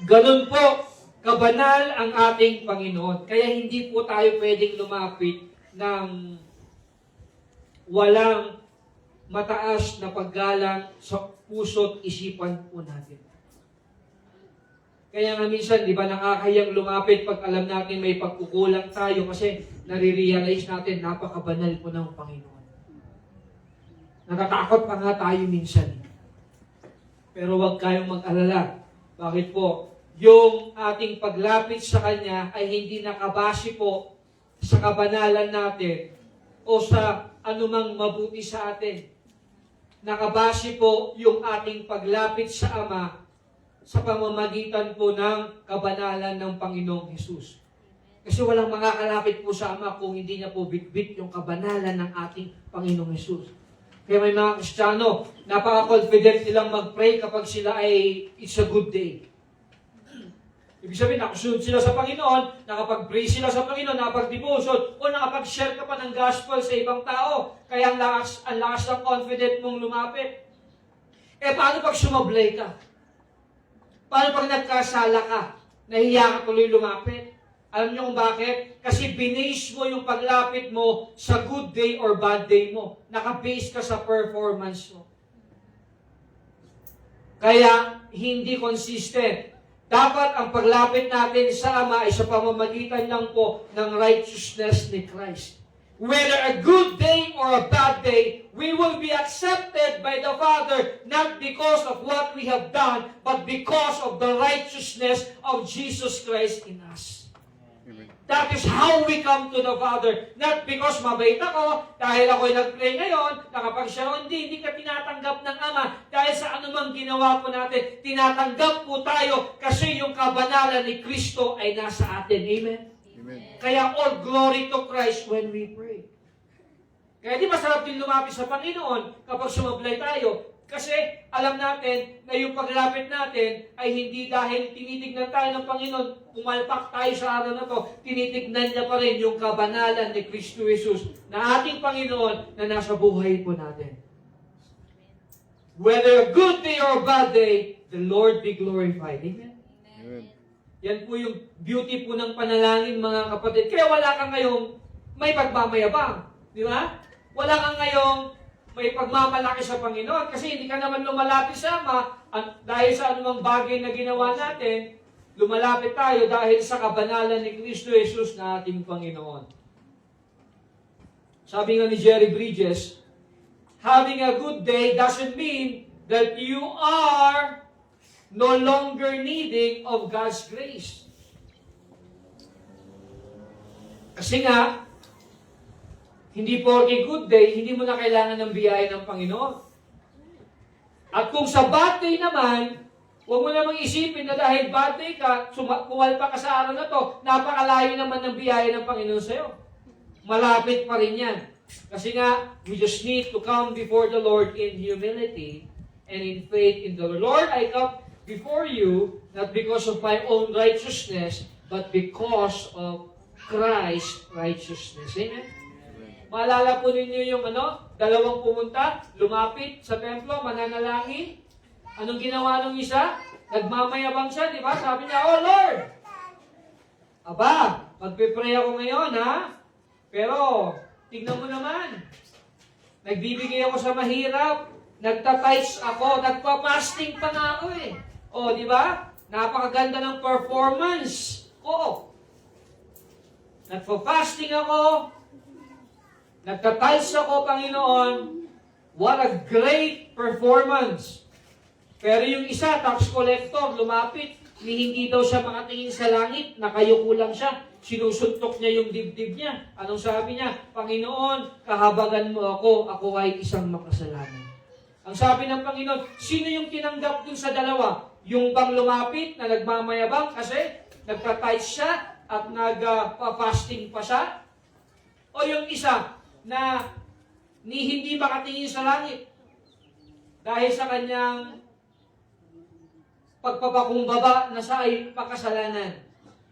Ganun po, kabanal ang ating Panginoon. Kaya hindi po tayo pwedeng lumapit ng walang mataas na paggalang sa puso't isipan po natin. Kaya nga minsan, di ba, nakakayang lumapit pag alam natin may pagkukulang tayo kasi nare-realize natin napakabanal po ng Panginoon. Natatakot pa nga tayo minsan. Pero huwag kayong mag-alala. Bakit po? Yung ating paglapit sa Kanya ay hindi nakabase po sa kabanalan natin o sa anumang mabuti sa atin. Nakabase po yung ating paglapit sa Ama sa pamamagitan po ng kabanalan ng Panginoong Hesus. Kasi walang makakalapit po sa Ama kung hindi niya po bitbit yung kabanalan ng ating Panginoong Hesus. Kaya may mga Kristiyano, napaka-confident nilang mag-pray kapag sila ay it's a good day. Ibig sabihin, nakasunod sila sa Panginoon, nakapag-pray sila sa Panginoon, nakapag-devotion, o nakapag-share ka pa ng gospel sa ibang tao. Kaya ang lakas ng confident mong lumapit. Eh, paano pag sumablay ka? Paano pag nagkasala ka? Nahiya ka tuloy lumapit? Alam niyo kung bakit? Kasi binase mo yung paglapit mo sa good day or bad day mo. Nakabase ka sa performance mo. Kaya, hindi consistent. Dapat ang paglapit natin sa Ama ay sa pamamagitan lang po ng righteousness ni Christ. Whether a good day or a bad day, we will be accepted by the Father not because of what we have done, but because of the righteousness of Jesus Christ in us. That is how we come to the Father. Not because mabait ako, dahil ako'y nag-pray ngayon, nakapag-share, hindi ka tinatanggap ng Ama. Dahil sa anumang ginawa po natin, tinatanggap po tayo kasi yung kabanalan ni Kristo ay nasa atin. Amen? Amen. Kaya all glory to Christ when we pray. Kaya di masarap din lumapit sa Panginoon kapag sumablay tayo. Kasi alam natin na yung paglapit natin ay hindi dahil tinitignan tayo ng Panginoon, pumalpak tayo sa araw na to, tinitignan niya pa rin yung kabanalan ni Kristo Jesus na ating Panginoon na nasa buhay po natin. Whether a good day or a bad day, the Lord be glorified. Amen? Amen. Yan po yung beauty po ng panalangin, mga kapatid. Kaya wala kang ngayong may pagmamayabang. Di ba? Wala kang ngayong may pagmamalaki sa Panginoon kasi hindi ka naman lumalapit sa Ama at dahil sa anumang bagay na ginawa natin, lumalapit tayo dahil sa kabanalan ni Kristo Jesus na ating Panginoon. Sabi nga ni Jerry Bridges, having a good day doesn't mean that you are no longer needing of God's grace. Kasi nga, hindi porke good day, hindi mo na kailangan ng biyaya ng Panginoon. At kung sa bad day naman, huwag mo namang isipin na dahil bad day ka, pumalpa ka sa araw na to, napakalayo naman ng biyaya ng Panginoon sa'yo. Malapit pa rin yan. Kasi nga, we just need to come before the Lord in humility and in faith in the Lord. Lord, I come before you, not because of my own righteousness, but because of Christ's righteousness. Amen? Maalala po ninyo yung dalawang pumunta, lumapit sa templo, mananalangin. Anong ginawa ng isa? Nagmamayabang siya, di ba? Sabi niya, "Oh Lord! Aba, magpipray ako ngayon, ha? Pero, tignan mo naman, nagbibigay ako sa mahirap, nagtatights ako, nagpa-fasting pa nga ako eh. O, di ba? Napakaganda ng performance ko. Nagpa-fasting ako, nagtatights ako, Panginoon. What a great performance. Pero yung isa, tax collector, lumapit, hindi daw siya makatingin sa langit, nakayuko lang siya, sinusuntok niya yung dibdib niya. Anong sabi niya? Panginoon, kahabagan mo ako ay isang makasalanan. Ang sabi ng Panginoon, sino yung tinanggap dun sa dalawa? Yung bang lumapit na nagmamayabang kasi nagtatight siya at nagpa-fasting pa siya? O yung isa na hindi makatingin sa langit dahil sa kanyang pagpapakumbaba na sa ay pakasalanan.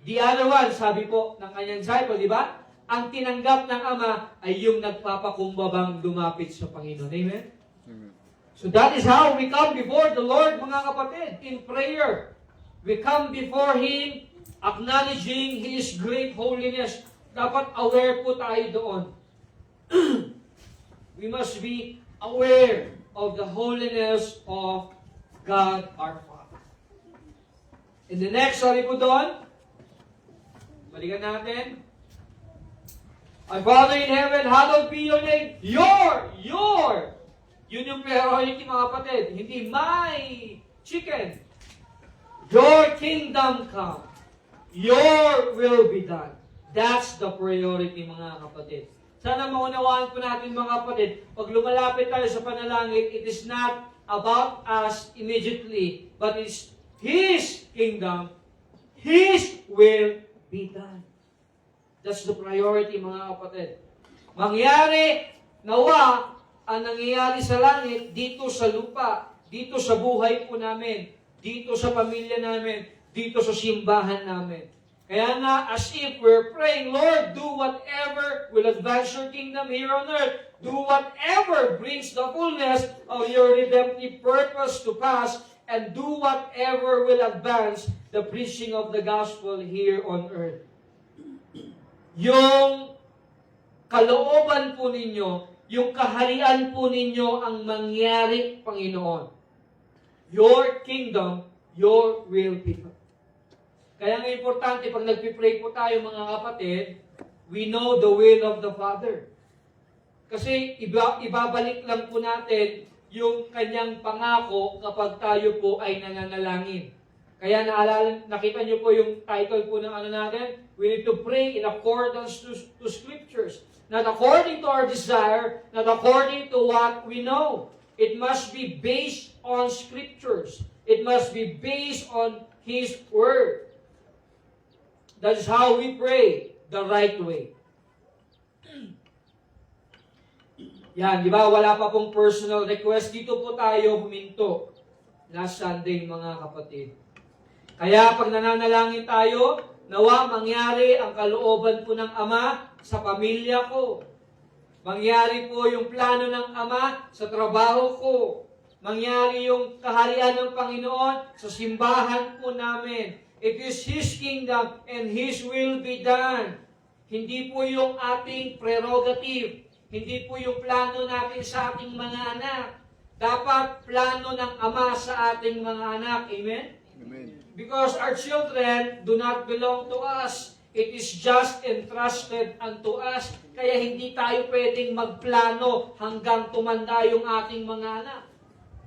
The other one, sabi po ng kanyang disciple, di ba? Ang tinanggap ng Ama ay yung nagpapakumbabang lumapit sa Panginoon. Amen? So that is how we come before the Lord, mga kapatid, in prayer. We come before Him, acknowledging His great holiness. Dapat aware po tayo doon. We must be aware of the holiness of God our Father. In the next, sabi po doon, balikan natin. Our Father in heaven, hallowed be your name. Your. Yun yung priority, mga kapatid. Hindi my chicken. Your kingdom come. Your will be done. That's the priority, mga kapatid. Sana maunawaan po natin, mga kapatid, pag lumalapit tayo sa panalangin, it is not about us immediately, but it's His kingdom, His will be done. That's the priority, mga kapatid. Mangyari, nawa, ang nangyayari sa langit, dito sa lupa, dito sa buhay po namin, dito sa pamilya namin, dito sa simbahan namin. Kaya nga, as if we're praying, Lord, do whatever will advance your kingdom here on earth. Do whatever brings the fullness of your redemptive purpose to pass, and do whatever will advance the preaching of the gospel here on earth. Yung kalooban po ninyo, yung kaharian po ninyo ang mangyari, Panginoon. Your kingdom, your will be done. Kaya nga importante, pag nagpipray po tayo, mga kapatid, we know the will of the Father. Kasi ibabalik lang po natin yung kanyang pangako kapag tayo po ay nananalangin. Kaya nakita niyo po yung title po ng ano natin? We need to pray in accordance to Scriptures. Not according to our desire, not according to what we know. It must be based on Scriptures. It must be based on His Word. That is how we pray the right way. Yan, di ba? Wala pa pong personal request. Dito po tayo huminto last Sunday, mga kapatid. Kaya pag nananalangin tayo, nawa mangyari ang kalooban po ng Ama sa pamilya ko. Mangyari po yung plano ng Ama sa trabaho ko. Mangyari yung kaharian ng Panginoon sa simbahan po namin. It is His kingdom and His will be done. Hindi po yung ating prerogative. Hindi po yung plano natin sa ating mga anak. Dapat plano ng Ama sa ating mga anak. Amen? Amen. Because our children do not belong to us. It is just entrusted unto us. Kaya hindi tayo pwedeng magplano hanggang tumanda yung ating mga anak.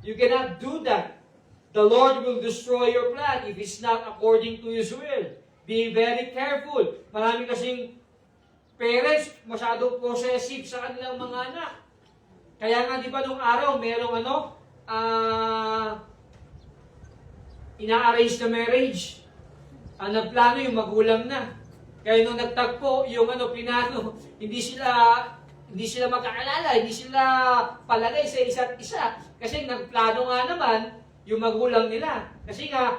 You cannot do that. The Lord will destroy your plan if it's not according to His will. Be very careful. Marami kasing parents, masyadong possessive sa kanilang mga anak. Kaya nga, di ba, nung araw, merong ina-arrange na marriage. Ang nagplano, yung magulang na. Kaya nung nagtagpo, yung pinano, hindi sila magkakilala, hindi sila palagay sa isa't isa. Kasi nagplano nga naman, yung magulang nila. Kasi nga,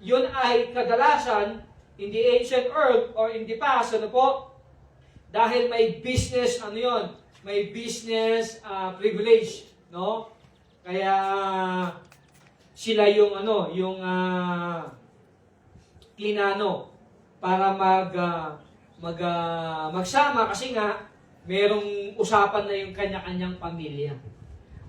yun ay kadalasan, in the ancient world, or in the past, dahil may business, may business privilege, no? Kaya sila yung klinano para magsama kasi nga merong usapan na yung kanya-kanyang pamilya.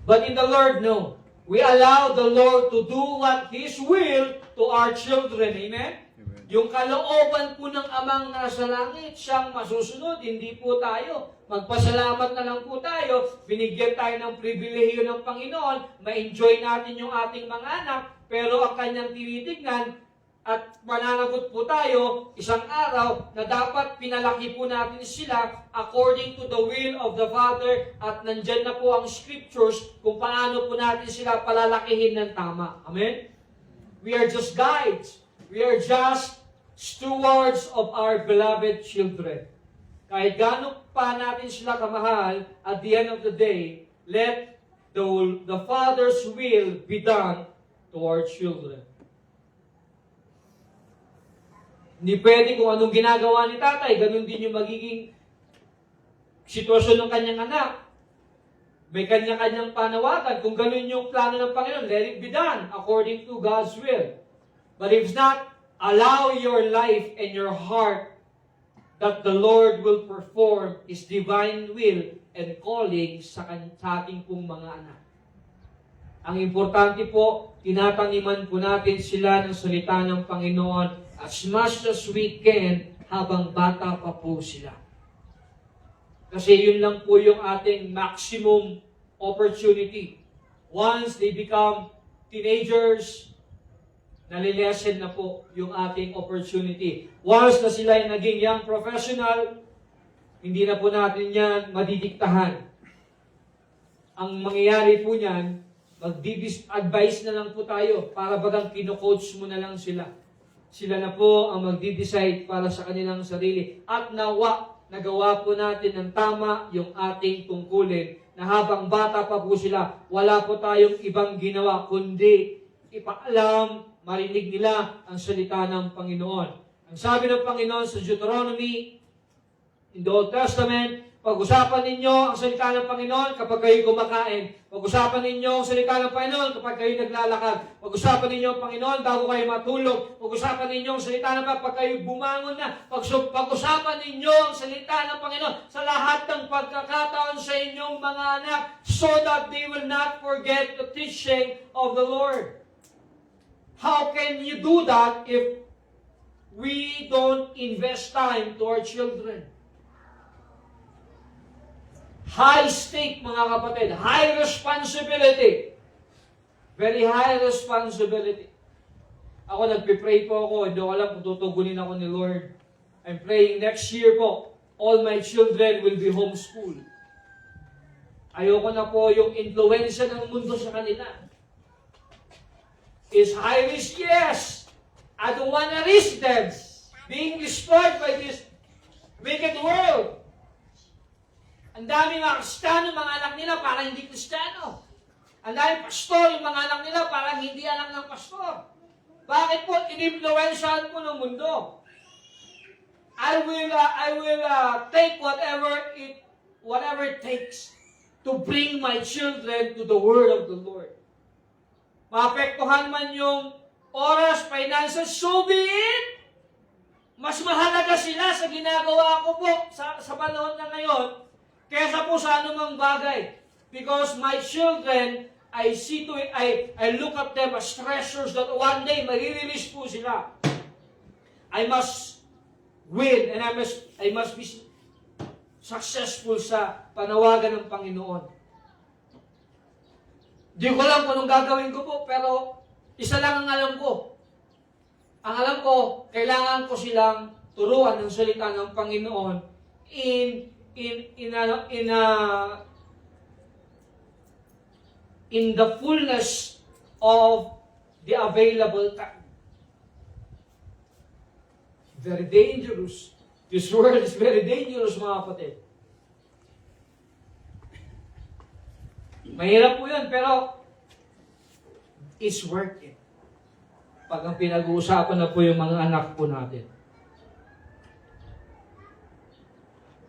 But in the Lord, no. We allow the Lord to do what His will to our children. Amen? Amen. Yung kalooban po ng Amang nasa langit, siyang masusunod, hindi po tayo. Magpasalamat na lang po tayo, binigyan tayo ng pribilehiyo ng Panginoon, ma-enjoy natin yung ating mga anak, pero ang kanyang tinitignan, at mananagot po tayo isang araw na dapat pinalaki po natin sila according to the will of the Father, at nandyan na po ang scriptures kung paano po natin sila palalakihin ng tama. Amen? We are just guides. We are just stewards of our beloved children. Kahit gaano pa natin sila kamahal, at the end of the day, let the Father's will be done to our children. Hindi pwede kung anong ginagawa ni tatay, ganun din yung magiging sitwasyon ng kanyang anak. May kanya-kanyang panawagan. Kung ganun yung plano ng Panginoon, let it be done according to God's will. But if not, allow your life and your heart that the Lord will perform His divine will and calling sa ating pong mga anak. Ang importante po, tinataniman po natin sila ng salita ng Panginoon as much as we can habang bata pa po sila. Kasi yun lang po yung ating maximum opportunity. Once they become teenagers, nalilesen na po yung ating opportunity. Once na sila ay naging young professional, hindi na po natin yan madidiktahan. Ang mangyayari po niyan, mag-advise na lang po tayo para bagang kino-coach mo na lang sila. Sila na po ang magdi-decide para sa kanilang sarili. At nagawa po natin ng tama yung ating tungkulin na habang bata pa po sila, wala po tayong ibang ginawa kundi ipaalam, marinig nila ang salita ng Panginoon. Ang sabi ng Panginoon sa Deuteronomy, in the Old Testament, pag-usapan ninyo ang salita ng Panginoon kapag kayo kumakain. Pag-usapan ninyo ang salita ng Panginoon kapag kayo naglalakad. Pag-usapan ninyo ang Panginoon bago kayo matulog. Pag-usapan ninyo ang salita ng Panginoon kapag kayo bumangon na. Pag-usapan ninyo ang salita ng Panginoon sa lahat ng pagkakataon sa inyong mga anak so that they will not forget the teaching of the Lord. How can you do that if we don't invest time to our children? High stake, mga kapatid. High responsibility. Very high responsibility. Ako, nagpipray po ako. Hindi ko alam kung tutugunin ako ni Lord. I'm praying next year po, all my children will be homeschooled. Ayoko na po yung influensya ng mundo sa kanila. Is high risk? Yes. I don't want to risk them being destroyed by this wicked world. Ang daming mga Kristiyano, mga anak nila parang hindi Kristiyano. Ang daming pastor, yung mga anak nila parang hindi anak ng pastor. Bakit po? Inimfluensyahan po ng mundo. I will take whatever it takes to bring my children to the word of the Lord. Maapektuhan man yung oras, finances, so be it. Mas mahalaga sila sa ginagawa ko po sa panahon na ngayon kesa po sa anumang bagay. Because my children, I look at them as treasures that one day marirelease po sila. I must win and I must be successful sa panawagan ng Panginoon. Di ko alam kung anong gagawin ko po, pero isa lang ang alam ko. Ang alam ko, kailangan ko silang turuan ng salita ng Panginoon in the fullness of the available time. Very dangerous. This world is very dangerous, mga kapatid. Mahirap po yun, pero it's worth it. Pag ang pinag-uusapan na po yung mga anak po natin.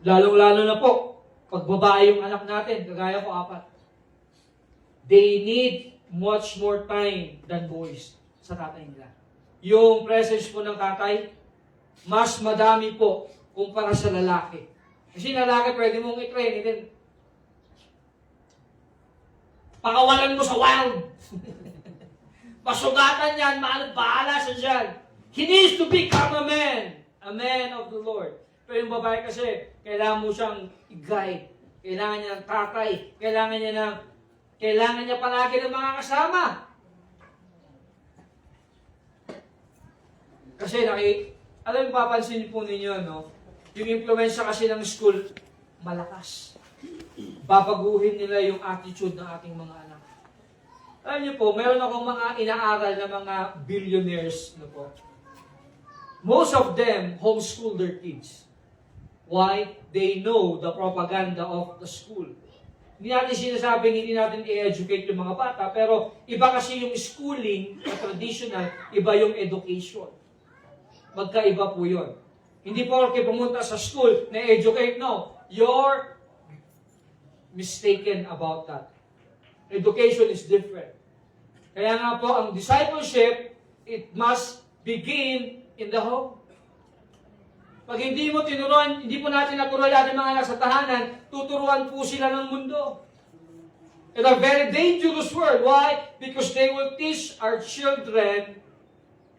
Lalong-lalo na po, pag babae yung anak natin, kagaya ko 4. They need much more time than boys sa tatay nila. Yung presence po ng tatay, mas madami po kumpara sa lalaki. Kasi lalaki pwede mong i-train din. Pakawalan mo sa wild. Pasugatan yan, bahala sa dyan. He needs to become a man of the Lord. Pero yung babae kasi, kailangan mo siyang i-guide. Kailangan niya ng tatay. Kailangan niya palagi ng mga kasama. Kasi alam mo, papansin niyo po ninyo, no? Yung influensya kasi ng school, malakas. Babaguhin nila yung attitude ng ating mga anak. Alam niyo po, meron akong mga inaaral na mga billionaires, no po. Most of them homeschool their kids. Why? They know the propaganda of the school. Hindi natin sinasabing hindi natin i-educate yung mga bata, pero iba kasi yung schooling na traditional, iba yung education. Magkaiba po yun. Hindi po kayo pumunta sa school na educate, no. You're mistaken about that. Education is different. Kaya nga po, ang discipleship, it must begin in the home. Pag hindi mo tinuruan, hindi po natin naturuan natin mga anak sa tahanan, tuturuan po sila ng mundo. It's a very dangerous word. Why? Because they will teach our children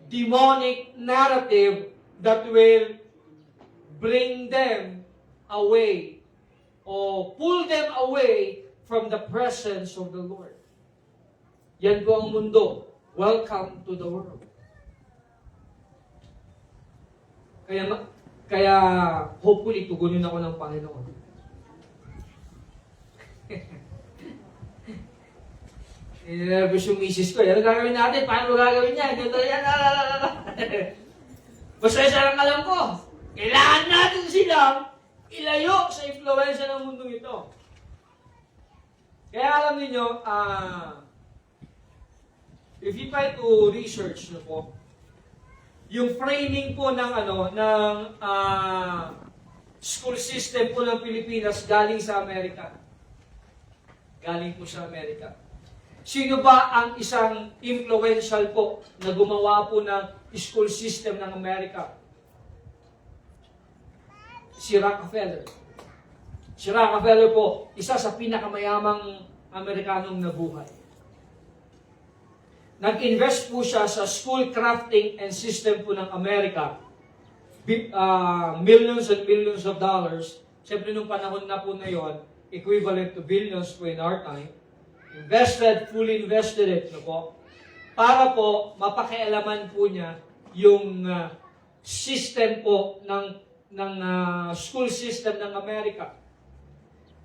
demonic narrative that will bring them away or pull them away from the presence of the Lord. Yan po ang mundo. Welcome to the world. Kaya hopefully tugunin ako ng Panginoon. Nervous yung misis ko. Ano gagawin natin? Paano gagawin niya? Ganito yan. Basta isa lang alam ko. Kailangan natin silang ilayo sa influensya ng mundong ito. Kaya alam niyo, if you try to research no po, yung framing po ng school system po ng Pilipinas galing sa Amerika. Galing po sa Amerika. Sino ba ang isang influential po na gumawa po ng school system ng Amerika? Si Rockefeller. Si Rockefeller po, isa sa pinakamayamang Amerikanong nabuhay. Nag-invest po siya sa school crafting and system po ng Amerika. Millions and millions of dollars. Siyempre nung panahon na po na yon, equivalent to billions po in our time. Fully invested it, no po, para po mapakialaman po niya yung system po ng school system ng Amerika.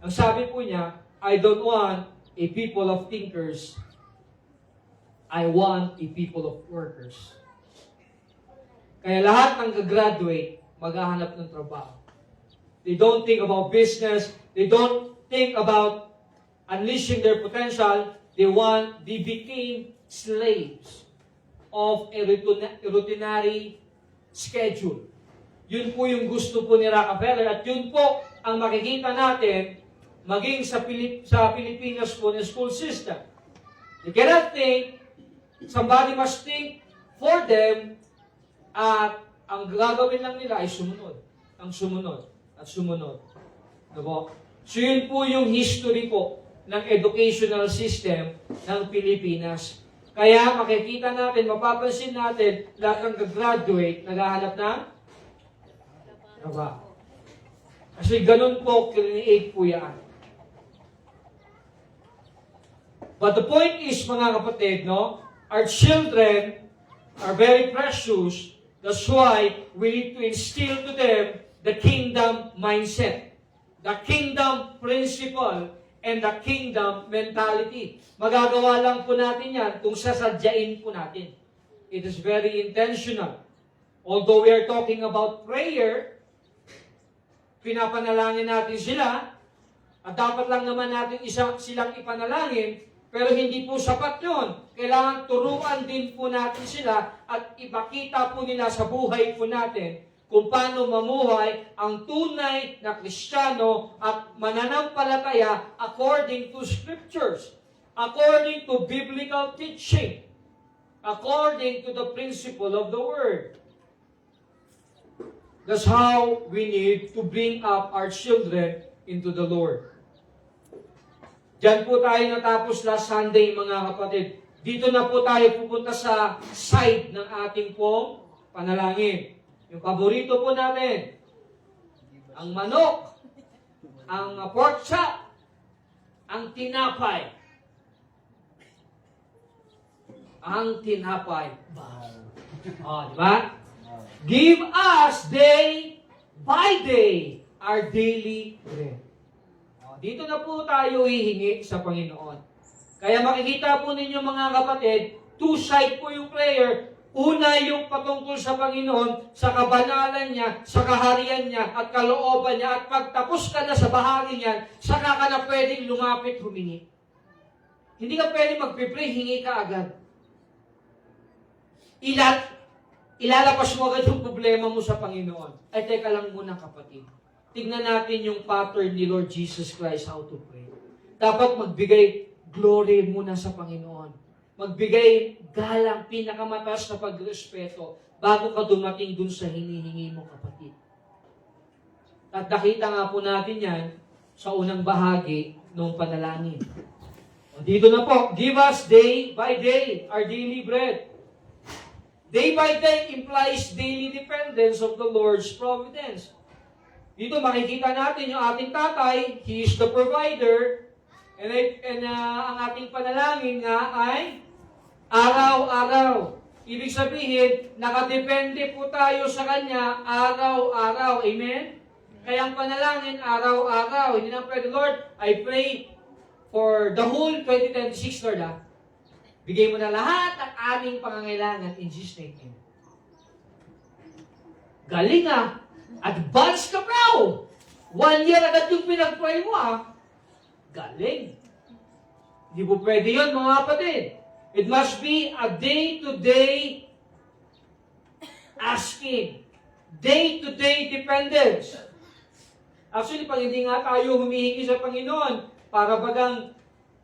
Ang sabi po niya, I don't want a people of thinkers, I want a people of workers. Kaya lahat ng graduate maghahanap ng trabaho. They don't think about business, they don't think about unleashing their potential, they became slaves of a routinary schedule. Yun po yung gusto po ni Rockefeller at yun po ang makikita natin maging sa Pilipinas po ng school system. They cannot think, somebody must think for them at ang gagawin lang nila ay sumunod. Ang sumunod at sumunod. Diba? So yun po yung history po ng educational system ng Pilipinas. Kaya makikita natin, mapapansin natin, lahat ng graduate naghahanap ng trabaho. Kasi ganun po, create po yan. But the point is, mga kapatid, no, our children are very precious. That's why we need to instill to them the kingdom mindset, the kingdom principle, and the kingdom mentality. Magagawa lang po natin yan kung sasadyain po natin. It is very intentional. Although we are talking about prayer, pinapanalangin natin sila, at dapat lang naman natin silang ipanalangin, pero hindi po sapat yun. Kailangan turuan din po natin sila at ipakita po nila sa buhay po natin kung paano mamuhay ang tunay na Kristiyano at mananampalataya according to Scriptures, according to biblical teaching, according to the principle of the Word. That's how we need to bring up our children into the Lord. Diyan po tayo natapos last Sunday, mga kapatid. Dito na po tayo pupunta sa side ng ating pong panalangin. Yung paborito po natin, ang manok, ang pork chop, ang tinapay. Ang tinapay. Oh, di ba? Give us day by day our daily bread. Oh, dito na po tayo hihingi sa Panginoon. Kaya makikita po ninyo mga kapatid, two-side po yung prayer. Una yung patungkol sa Panginoon, sa kabanalan niya, sa kaharian niya, at kalooban niya. At pagtapos ka na sa bahagi niyan, saka ka na pwedeng lumapit humingi. Hindi ka pwedeng magpipray, hingi ka agad. Ilalapas mo agad yung problema mo sa Panginoon. Ay, teka lang muna kapatid. Tignan natin yung pattern ni Lord Jesus Christ how to pray. Dapat magbigay glory muna sa Panginoon. Magbigay galang, pinakamataas na pagrespeto bago ka dumating dun sa hinihingi mo kapatid. At nakita nga po natin yan sa unang bahagi ng panalangin. O, dito na po, give us day by day our daily bread. Day by day implies daily dependence of the Lord's providence. Dito makikita natin yung ating tatay, He is the provider, and ang ating panalangin nga ay araw-araw. Ibig sabihin, nakadepende po tayo sa Kanya araw-araw. Amen? Kaya ang panalangin araw-araw. Hindi na pwede, Lord, I pray for the whole 2026, Lord, bigay mo na lahat ng aming pangangailangan in Jesus' name. Galing Advance ka, bro! 1 year agad yung pinag-pray mo, Galing. Hindi po pwede yun, mga kapatid. It must be a day-to-day asking. Day-to-day dependence. Actually, pag hindi nga tayo humihingi sa Panginoon, para bagang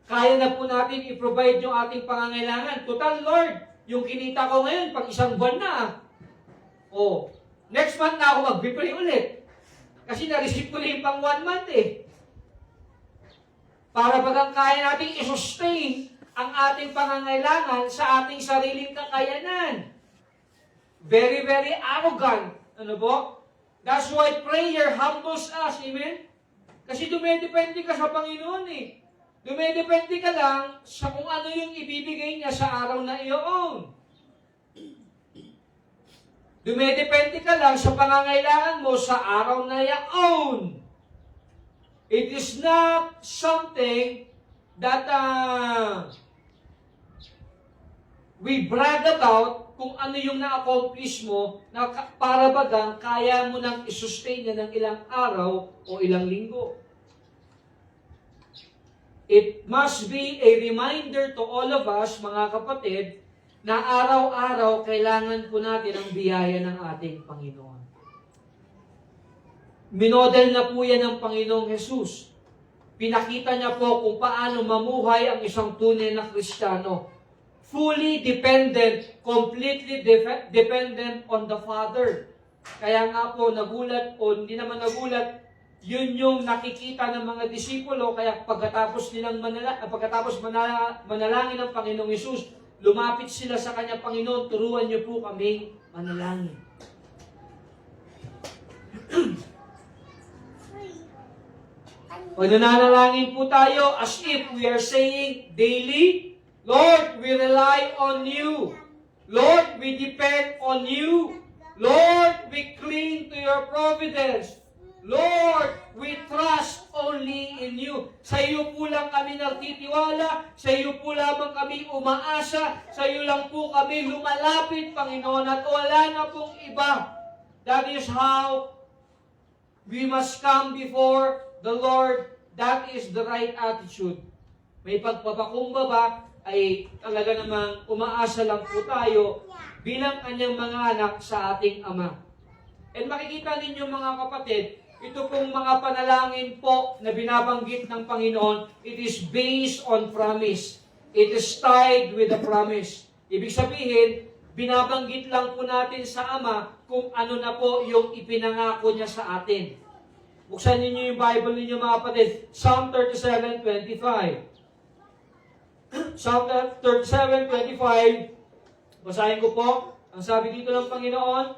kaya na po natin i-provide yung ating pangangailangan. Total, Lord, yung kinita ko ngayon, pag isang buwan na. Next month na ako mag-pray ulit. Kasi na-receive ko na yung pang 1 month Para bagang kaya natin i-sustain ang ating pangangailangan sa ating sariling kakayanan. Very, very arrogant. Ano po? That's why prayer humbles us. Amen? Kasi dumedepende ka sa Panginoon Dumedepende ka lang sa kung ano yung ibibigay niya sa araw na iyon. Dumedepende ka lang sa pangangailangan mo sa araw na iyon. It is not something that we brag about kung ano yung na-accomplish mo na para bagang kaya mo nang i-sustain na ng ilang araw o ilang linggo. It must be a reminder to all of us, mga kapatid, na araw-araw kailangan po natin ang biyaya ng ating Panginoon. Minodel na po yan ng Panginoong Jesus. Pinakita niya po kung paano mamuhay ang isang tunay na Kristiyano. Fully dependent, completely dependent on the Father. Kaya nga po nagulat o hindi naman nagulat, yun yung nakikita ng mga disipulo, kaya pagkatapos manalangin ng Panginoong Hesus, lumapit sila sa Kanya, Panginoon, turuan niyo po kami manalangin. Pag nananalangin po tayo, as if we are saying daily, Lord, we rely on you. Lord, we depend on you. Lord, we cling to your providence. Lord, we trust only in you. Sa iyo po lang kami nagtitiwala, sa iyo po lamang kami umaasa, sa iyo lang po kami lumalapit, Panginoon, at wala na pong iba. That is how we must come before the Lord. That is the right attitude. May pagpapakumbaba ay talaga namang umaasa lang po tayo bilang kanyang mga anak sa ating Ama. And makikita ninyo mga kapatid, ito pong mga panalangin po na binabanggit ng Panginoon, it is based on promise. It is tied with a promise. Ibig sabihin, binabanggit lang po natin sa Ama kung ano na po yung ipinangako niya sa atin. Buksan ninyo yung Bible ninyo mga kapatid. Psalm 37:25. Psalm 37:25. Basahin ko po. Ang sabi dito ng Panginoon,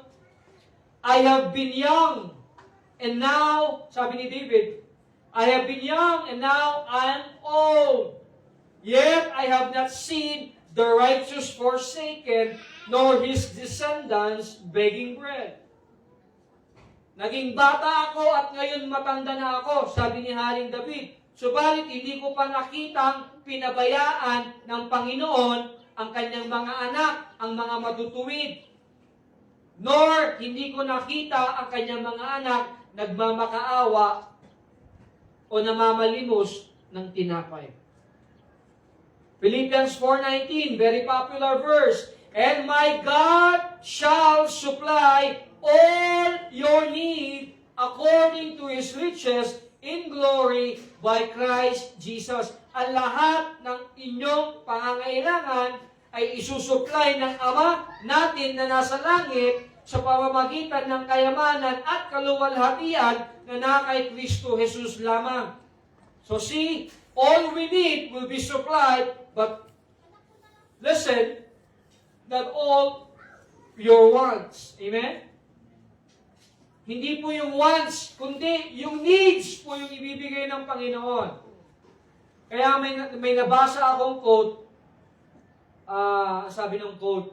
I have been young, and now, sabi ni David, I have been young, and now I am old. Yet I have not seen the righteous forsaken, nor his descendants begging bread. Naging bata ako at ngayon matanda na ako, sabi ni Haring David. Subalit hindi ko pa nakitang pinabayaan ng Panginoon ang kanyang mga anak, ang mga matutuwid. Nor hindi ko nakita ang kanyang mga anak nagmamakaawa o namamalimos ng tinapay. Philippians 4:19, very popular verse. And my God shall supply all your need according to His riches in glory by Christ Jesus. Ang lahat ng inyong pangangailangan ay isusupply ng Ama natin na nasa langit sa pamamagitan ng kayamanan at kaluwalhatian na nakay Kristo Jesus lamang. So see, all we need will be supplied, but listen, not all your wants. Amen? Hindi po yung wants, kundi yung needs po yung ibibigay ng Panginoon. Kaya may nabasa akong quote, sabi ng quote,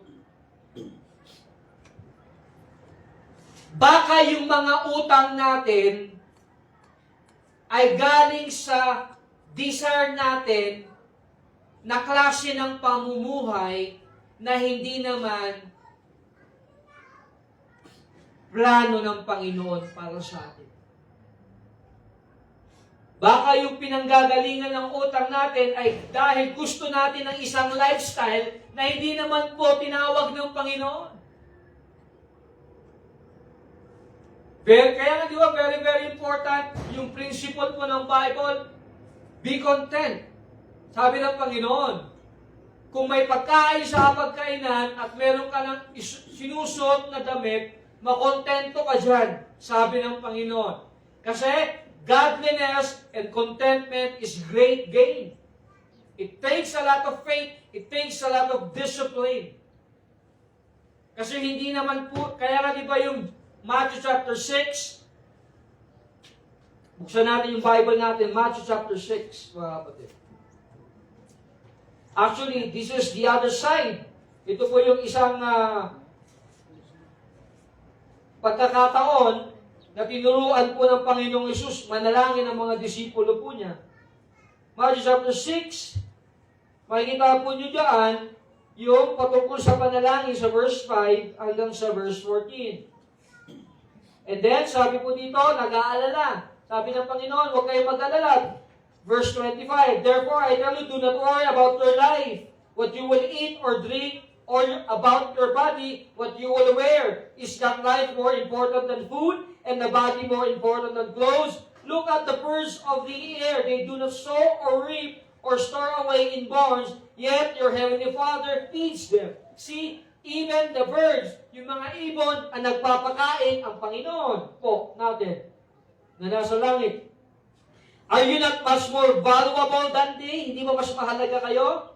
baka yung mga utang natin ay galing sa desire natin na klase ng pamumuhay na hindi naman plano ng Panginoon para sa atin. Baka yung pinanggagalingan ng utang natin ay dahil gusto natin ng isang lifestyle na hindi naman po tinawag ng Panginoon. Kaya nga di ba, very, very important yung principle po ng Bible, be content. Sabi ng Panginoon, kung may pagkain sa hapagkainan at meron ka ng sinusuot na damit, makontento ka dyan, sabi ng Panginoon. Kasi godliness and contentment is great gain. It takes a lot of faith, it takes a lot of discipline. Kasi hindi naman po, kaya nga di ba yung Matthew chapter 6, buksan natin yung Bible natin, Matthew chapter 6, mga kapatid. Actually, this is the other side. Ito po yung isang pagkakataon na tinuruan po ng Panginoong Hesus manalangin ng mga disipulo po niya. Matthew chapter 6, makikita po niyo dyan yung patungkol sa panalangin sa verse 5 hanggang sa verse 14. And then, sabi po dito, nag-aalala. Sabi ng Panginoon, huwag kayong mag-alala. Verse 25, therefore I tell you, do not worry about your life, what you will eat or drink, or about your body, what you will wear. Is not life more important than food, and the body more important than clothes? Look at the birds of the air. They do not sow or reap or store away in barns, yet your heavenly Father feeds them. See, even the birds, yung mga ibon, ang nagpapakain ang Panginoon po natin na nasa langit. Are you not much more valuable than they? Hindi ba mas mahalaga kayo?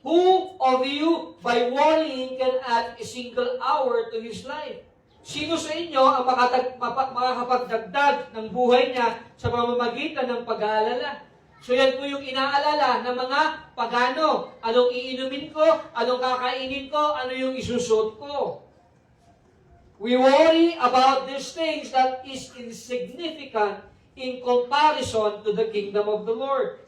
Who of you, by worrying, can add a single hour to his life? Sino sa inyo ang makakapagdagdag ng buhay niya sa pamamagitan ng pag-aalala? So yan po yung inaalala ng mga pagano. Anong iinumin ko? Anong kakainin ko? Ano yung isusuot ko? We worry about these things that is insignificant in comparison to the kingdom of the Lord.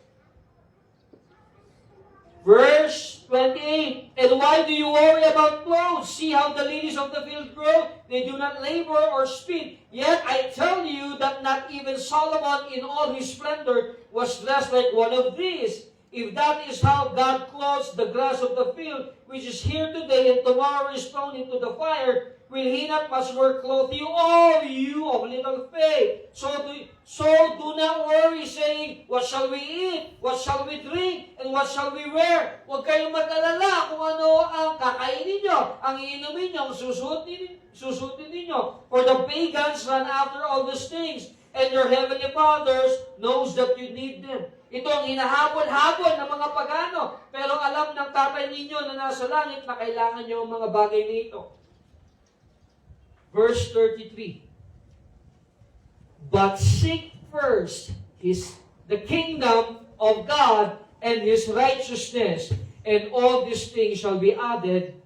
Verse 28, and why do you worry about clothes? See how the lilies of the field grow? They do not labor or spin. Yet I tell you that not even Solomon in all his splendor was dressed like one of these. If that is how God clothes the grass of the field, which is here today and tomorrow is thrown into the fire, will He not much more clothe you, all you of little faith? So do not worry, saying, what shall we eat? What shall we drink? And what shall we wear? Huwag kayong mag-alala kung ano ang kakainin nyo, ang iinumin nyo, ang susutin ninyo. For the pagans run after all these things, and your heavenly Father knows that you need them. Ito ang hinahabol-habol ng mga pagano, pero alam ng tatay ninyo na nasa langit na kailangan nyo ang mga bagay nito. Verse 33. But seek first the kingdom of God and His righteousness, and all these things shall be added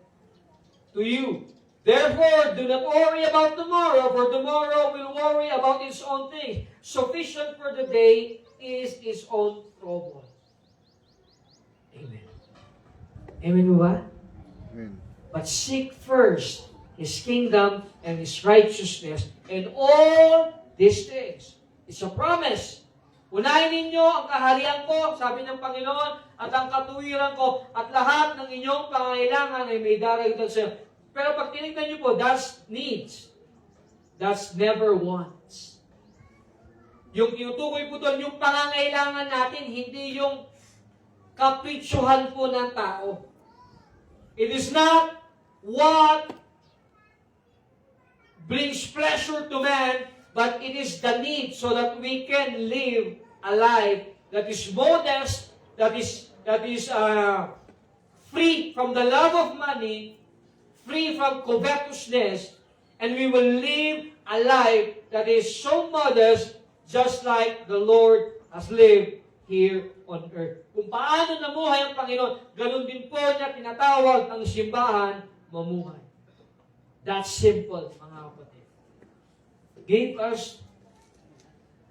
to you. Therefore, do not worry about tomorrow, for tomorrow will worry about its own things. Sufficient for the day is its own trouble. Amen. Amen mo ba? Amen. But seek first His kingdom and His righteousness, and all these things. It's a promise. Unahin ninyo ang kaharian ko, sabi ng Panginoon, at ang katuwiran ko, at lahat ng inyong pangangailangan ay may daragdag sa inyo. Pero pag tinignan nyo po, that's needs. That's never wants. Yung tinutukoy po doon, yung pangangailangan natin, hindi yung kapritsuhan po ng tao. It is not what brings pleasure to man, but it is the need so that we can live a life that is modest, that is free from the love of money, free from covetousness, and we will live a life that is so modest, just like the Lord has lived here on earth. Kung paano namuhay ang Panginoon, ganun din po niya tinatawag ang simbahan mamuhay. That's simple, mga kapatid. Give us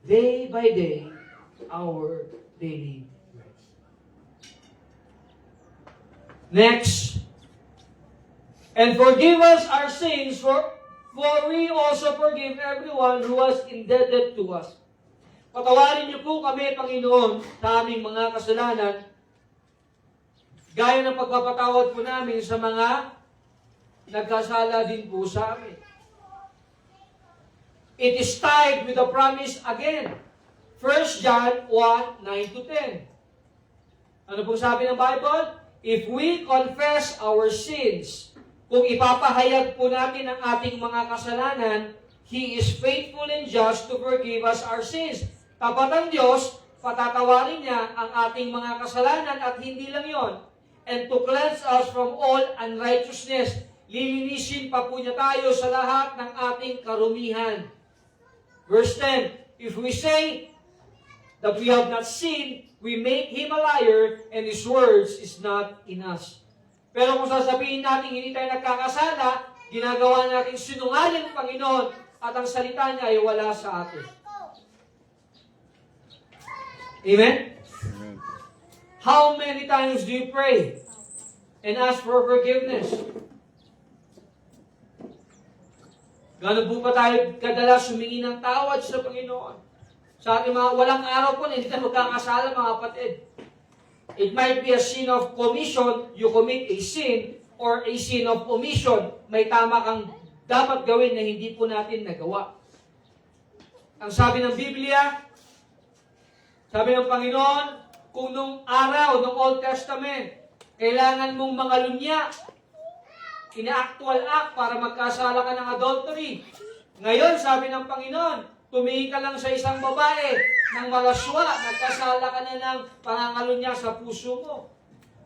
day by day our daily bread. Next, and forgive us our sins, for we also forgive everyone who was indebted to us. Patawarin niyo po kami, Panginoon, sa aming mga kasalanan, gaya ng pagpapatawad po namin sa mga nagkasala din po sa amin. It is tied with the promise again. 1 John 1, 9-10. Ano pong sabi ng Bible? If we confess our sins, kung ipapahayag po natin ang ating mga kasalanan, He is faithful and just to forgive us our sins. Tapat ang Diyos, patatawarin niya ang ating mga kasalanan at hindi lang yon. And to cleanse us from all unrighteousness. Lilinisin pa po niya tayo sa lahat ng ating karumihan. Verse 10, if we say that we have not sinned, we make Him a liar, and His words is not in us. Pero kung sasabihin natin hindi tayo nagkakasala, ginagawa natin sinungaling ng Panginoon at ang salita niya ay wala sa atin. Amen? Amen. How many times do you pray and ask for forgiveness? Gano'n po ba tayo kadalas humingi ng tawad sa Panginoon? Sa ating mga walang araw po na hindi tayo magkakasala, mga kapatid. It might be a sin of commission, you commit a sin, or a sin of omission. May tama kang dapat gawin na hindi po natin nagawa. Ang sabi ng Biblia, sabi ng Panginoon, kung nung araw, nung Old Testament, kailangan mong mangalunya, ina-actual act para magkasala ka ng adultery. Ngayon, sabi ng Panginoon, tumingin ka lang sa isang babae ng malaswa, nagkasala ka na ng pangangalunya sa puso mo.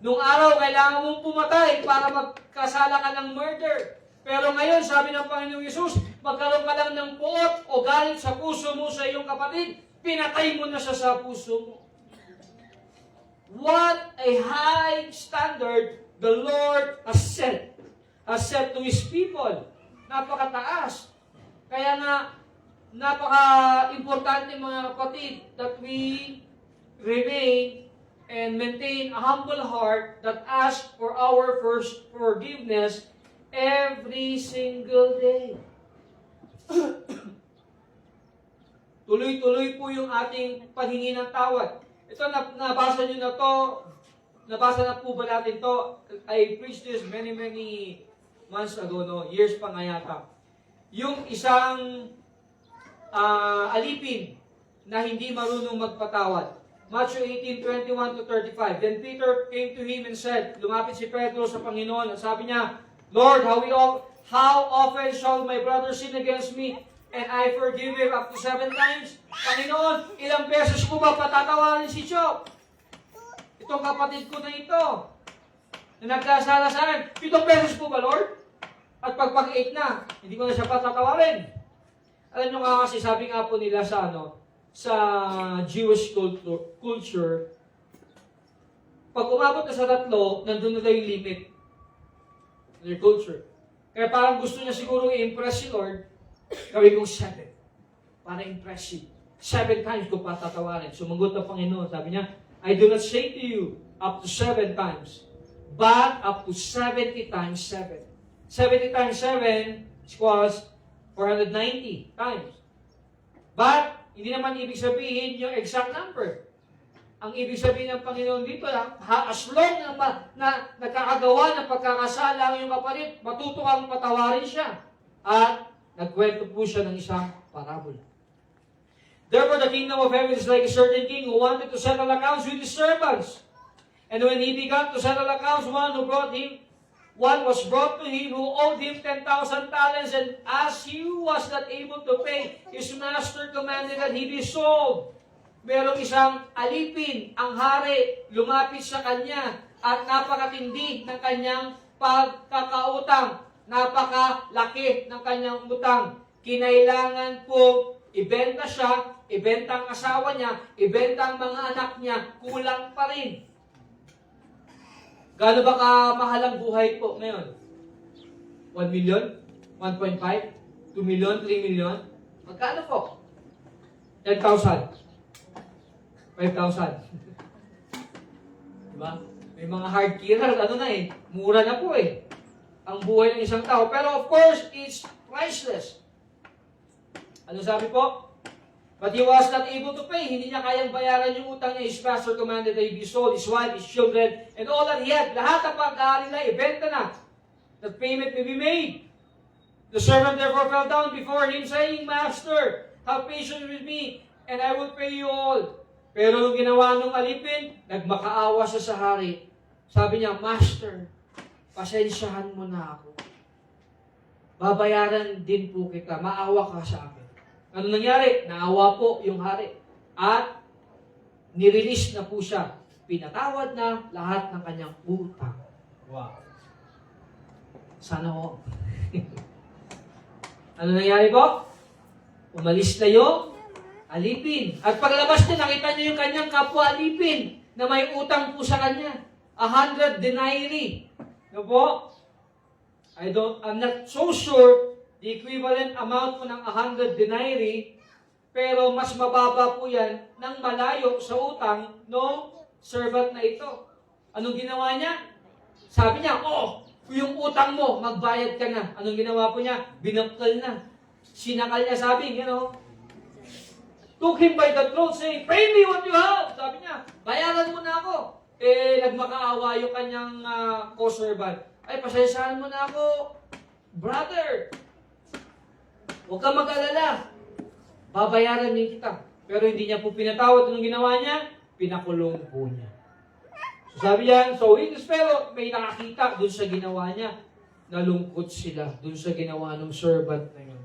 Nung araw, kailangan mong pumatay para magkasala ka ng murder. Pero ngayon, sabi ng Panginoong Yesus, magkaroon ka lang ng puot o galit sa puso mo sa iyong kapatid, pinatay mo na siya sa puso mo. What a high standard the Lord has set to His people. Napakataas. Kaya nga, napaka-importante mga kapatid that we remain and maintain a humble heart that asks for our first forgiveness every single day. Tuloy-tuloy po yung ating paghingi ng tawad. Ito, nabasa nyo na to, nabasa na po ba natin to? I preached this many months ago, no? Years pa nga yata. Yung isang alipin na hindi marunong magpatawad. Matthew 18:21 to 35. Then Peter came to him and said, lumapit si Pedro sa Panginoon at sabi niya, Lord, how often shall my brother sin against me and I forgive him up to 7 times? Panginoon, ilang beses ko ba patatawarin si Job? Itong kapatid ko na ito, na nagkasala sa akin, 7 beses po ba, Lord? At pag 8 na, hindi ko na siya patatawarin. Alam nyo nga kasi, sabi nga po nila sa Jewish culture, pag umabot na sa 3, nandun na daw yung limit. Their culture. Kaya parang gusto niya siguro i-impress si Lord, gawin kong 7. Para impressive. 7 times ko patatawarin. Sumagot ang Panginoon. Sabi niya, I do not say to you up to 7 times, but up to 70 times 7. 70 times 7 equals 490 times. But, hindi naman ibig sabihin yung exact number. Ang ibig sabihin ng Panginoon dito, as long na nagkakagawa ng pagkakasala ang iyong kapatid, matuto kang patawarin siya. At nagkwento po siya ng isang parabola. Therefore, the kingdom of heaven is like a certain king who wanted to settle accounts with his servants. And when he began to settle accounts, one was brought to him who owed him 10,000 talents, and as he was not able to pay, his master commanded that he be sold. Merong isang alipin, ang hari, lumapit sa kanya at napakatindi ng kanyang pagkakautang. Napakalaki ng kanyang utang. Kinailangan po ibenta siya, ibenta ang asawa niya, ibenta ang mga anak niya, kulang pa rin. Gaano ba kamahal ang buhay po ngayon? 1 million? 1.5? 2 million? 3 million? Magkano po? 10,000? 5,000? Diba? May mga hard killer, mura na po ang buhay ng isang tao. Pero of course, it's priceless. Ano sabi po? But he was not able to pay. Hindi niya kayang bayaran yung utang niya. His master commanded that he be sold, his wife, his children, and all that he had. Lahat ng pag-aari na, ibenta na. That payment may be made. The servant therefore fell down before him, saying, Master, have patience with me, and I will pay you all. Pero nung ginawa nung alipin, nagmakaawa siya sa hari. Sabi niya, Master, pasensyahan mo na ako. Babayaran din po kita. Maawa ka sa akin. Ano nangyari? Naawa po yung hari. At nirelease na po siya. Pinatawad na lahat ng kanyang utang. Wow. Sana ho. Ano nangyari po? Umalis na yung alipin. At paglabas niya, nakita niyo yung kanyang kapwa alipin na may utang po sa kanya. 100 denarii. No po? I'm not so sure the equivalent amount po ng 100 denarii, pero mas mababa po yan ng malayo sa utang ng servant na ito. Anong ginawa niya? Sabi niya, yung utang mo, magbayad ka na. Anong ginawa po niya? Binakal na. Sinakal niya, sabi, took him by the throat, saying, pay me what you have. Sabi niya, bayaran mo na ako. Nagmakaawa yung kanyang co-servant. Ay, pasensyahan mo na ako, brother. Huwag ka mag-alala. Babayaran din kita. Pero hindi niya po pinatawad. Anong ginawa niya? Pinakulong po niya. So sabi yan, so with this fellow, may nakakita dun sa ginawa niya. Nalungkot sila dun sa ginawa ng servant na yun.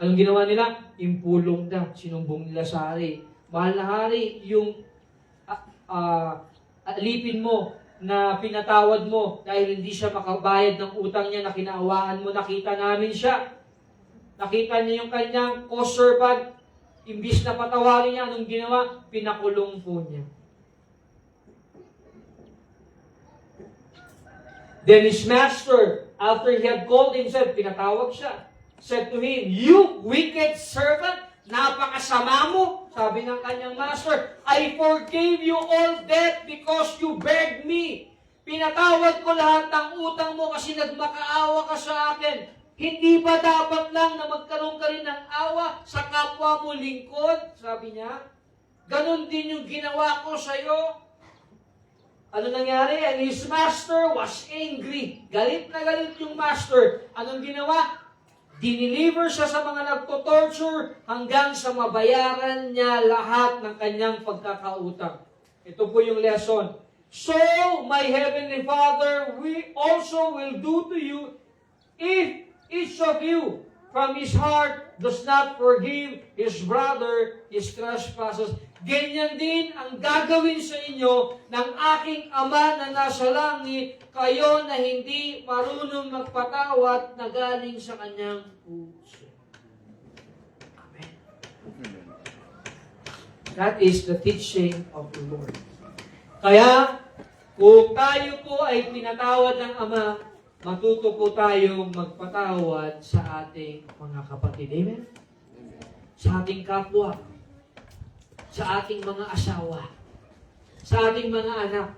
Anong ginawa nila? Impulong na. Sinumbong nila sa hari. Mahal na hari, yung alipin mo na pinatawad mo dahil hindi siya makabayad ng utang niya na kinaawaan mo. Nakita namin siya. Nakita niya yung kanyang co-servant. Imbis na patawarin niya, anong ginawa? Pinakulong po niya. Then his master, after he had called him, pinatawag siya, said to him, You wicked servant, napakasama mo. Sabi ng kanyang master, I forgave you all debt because you begged me. Pinatawad ko lahat ng utang mo kasi nagmakaawa ka sa akin. Hindi ba dapat lang na magkaroon ka rin ng awa sa kapwa mo lingkod? Sabi niya. Ganon din yung ginawa ko sa iyo. Ano nangyari? And his master was angry. Galit na galit yung master. Anong ginawa? Dineliver siya sa mga nagto-torture hanggang sa mabayaran niya lahat ng kanyang pagkakautang. Ito po yung lesson. So, my heavenly Father, we also will do to you if each of you from his heart does not forgive his brother his trespasses. Ganyan din ang gagawin sa inyo ng aking Ama na nasa langit, kayo na hindi marunong magpatawad na galing sa kanyang puso. Amen. That is the teaching of the Lord. Kaya, kung tayo po ay pinatawad ng Ama, matuto po tayong magpatawad sa ating mga kapatid. Amen? Sa ating kapwa, sa ating mga asawa, sa ating mga anak,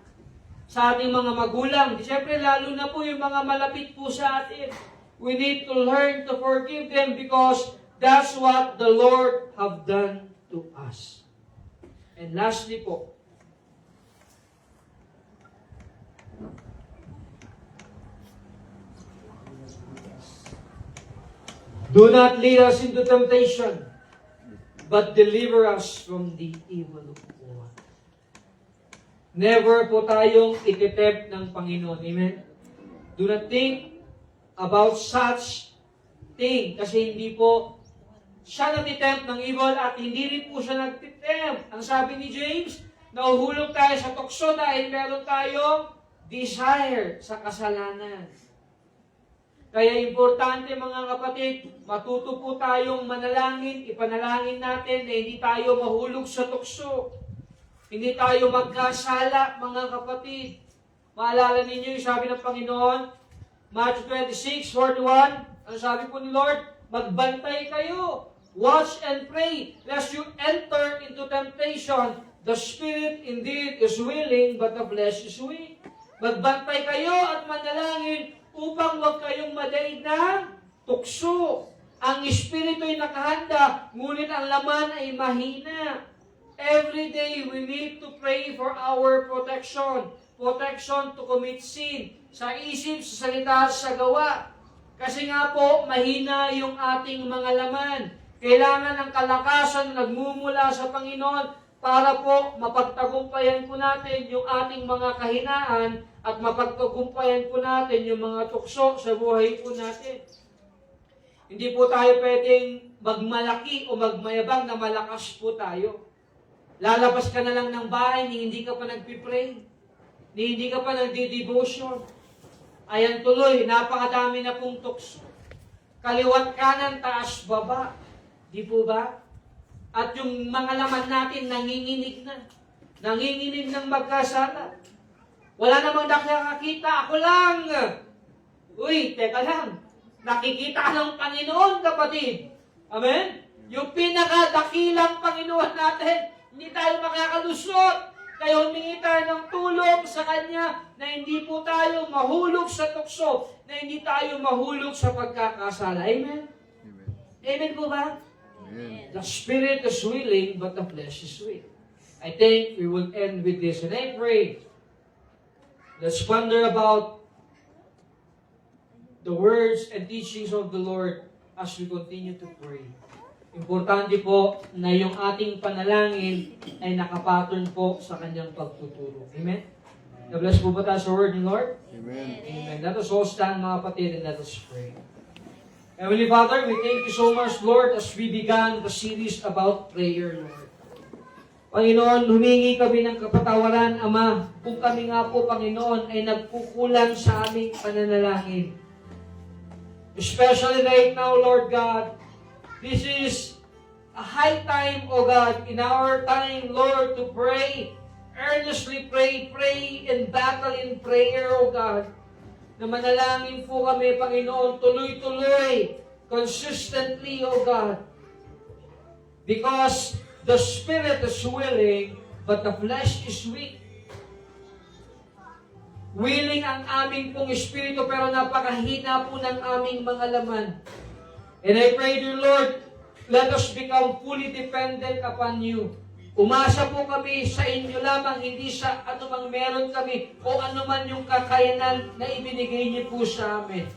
sa ating mga magulang. Siyempre, lalo na po yung mga malapit po sa atin. We need to learn to forgive them because that's what the Lord have done to us. And lastly po, do not lead us into temptation, but deliver us from the evil one. Never po tayong ititempt ng Panginoon. Amen? Do not think about such thing. Kasi hindi po siya natitempt ng evil at hindi rin po siya nagtitempt. Ang sabi ni James, nauhulog tayo sa tukso dahil meron tayong desire sa kasalanan. Kaya importante mga kapatid, matuto po tayong manalangin, ipanalangin natin na hindi tayo mahulog sa tukso. Hindi tayo magkasala mga kapatid. Maalala ninyo yung sabi ng Panginoon, Matthew 26:41, ang sabi po ni Lord, magbantay kayo, watch and pray, lest you enter into temptation. The spirit indeed is willing, but the flesh is weak. Magbantay kayo at manalangin, upang huwag kayong madaig ng tukso. Ang espiritu ay nakahanda, ngunit ang laman ay mahina. Every day we need to pray for our protection. Protection to commit sin. Sa isip, sa salita, sa gawa. Kasi nga po, mahina yung ating mga laman. Kailangan ng kalakasan na nagmumula sa Panginoon para po mapagtagumpayan po natin yung ating mga kahinaan at mapagtagumpayan po natin yung mga tukso sa buhay po natin. Hindi po tayo pwedeng magmalaki o magmayabang na malakas po tayo. Lalabas ka na lang ng bahay ni hindi ka pa nagpipray, ni hindi ka pa nagdi-devotion. Ayan tuloy, napakadami na pong tukso. Kaliwat kanan, taas, baba. Di po ba? At yung mga laman natin nanginginig na. Nanginginig ng magkasala. Wala namang nakakakita. Ako lang. Uy, teka lang. Nakikita ka ng Panginoon, kapatid. Amen? Yung pinakadakilang Panginoon natin. Hindi tayo makakalusot. Kaya humingi tayo ng tulong sa Kanya na hindi po tayo mahulog sa tukso. Na hindi tayo mahulog sa pagkakasala. Amen? Amen. Amen po ba? Amen. The spirit is willing, but the flesh is weak. I think we will end with this. And I pray, let's ponder about the words and teachings of the Lord as we continue to pray. Importante po na yung ating panalangin ay nakapattern po sa kanyang pagtuturo. Amen? Na-bless po ba tayo sa word ni Lord? Amen. Amen. Let us all stand, mga kapatid, and let us pray. Heavenly Father, we thank you so much, Lord, as we began the series about prayer, Lord. Panginoon, humingi kami ng kapatawaran, Ama, kung kami nga po, Panginoon, ay nagkukulang sa aming pananalangin. Especially right now, Lord God, this is a high time, O God, in our time, Lord, to pray, earnestly pray and battle in prayer, O God, na manalangin po kami, Panginoon, tuloy-tuloy, consistently, O God. Because the spirit is willing, but the flesh is weak. Willing ang aming pong espiritu, pero napakahina po ng aming mga laman. And I pray, dear Lord, let us become fully dependent upon you. Umasa po kami sa inyo lamang, hindi sa anumang meron kami o anuman yung kakayanan na ibinigay niyo po sa amin.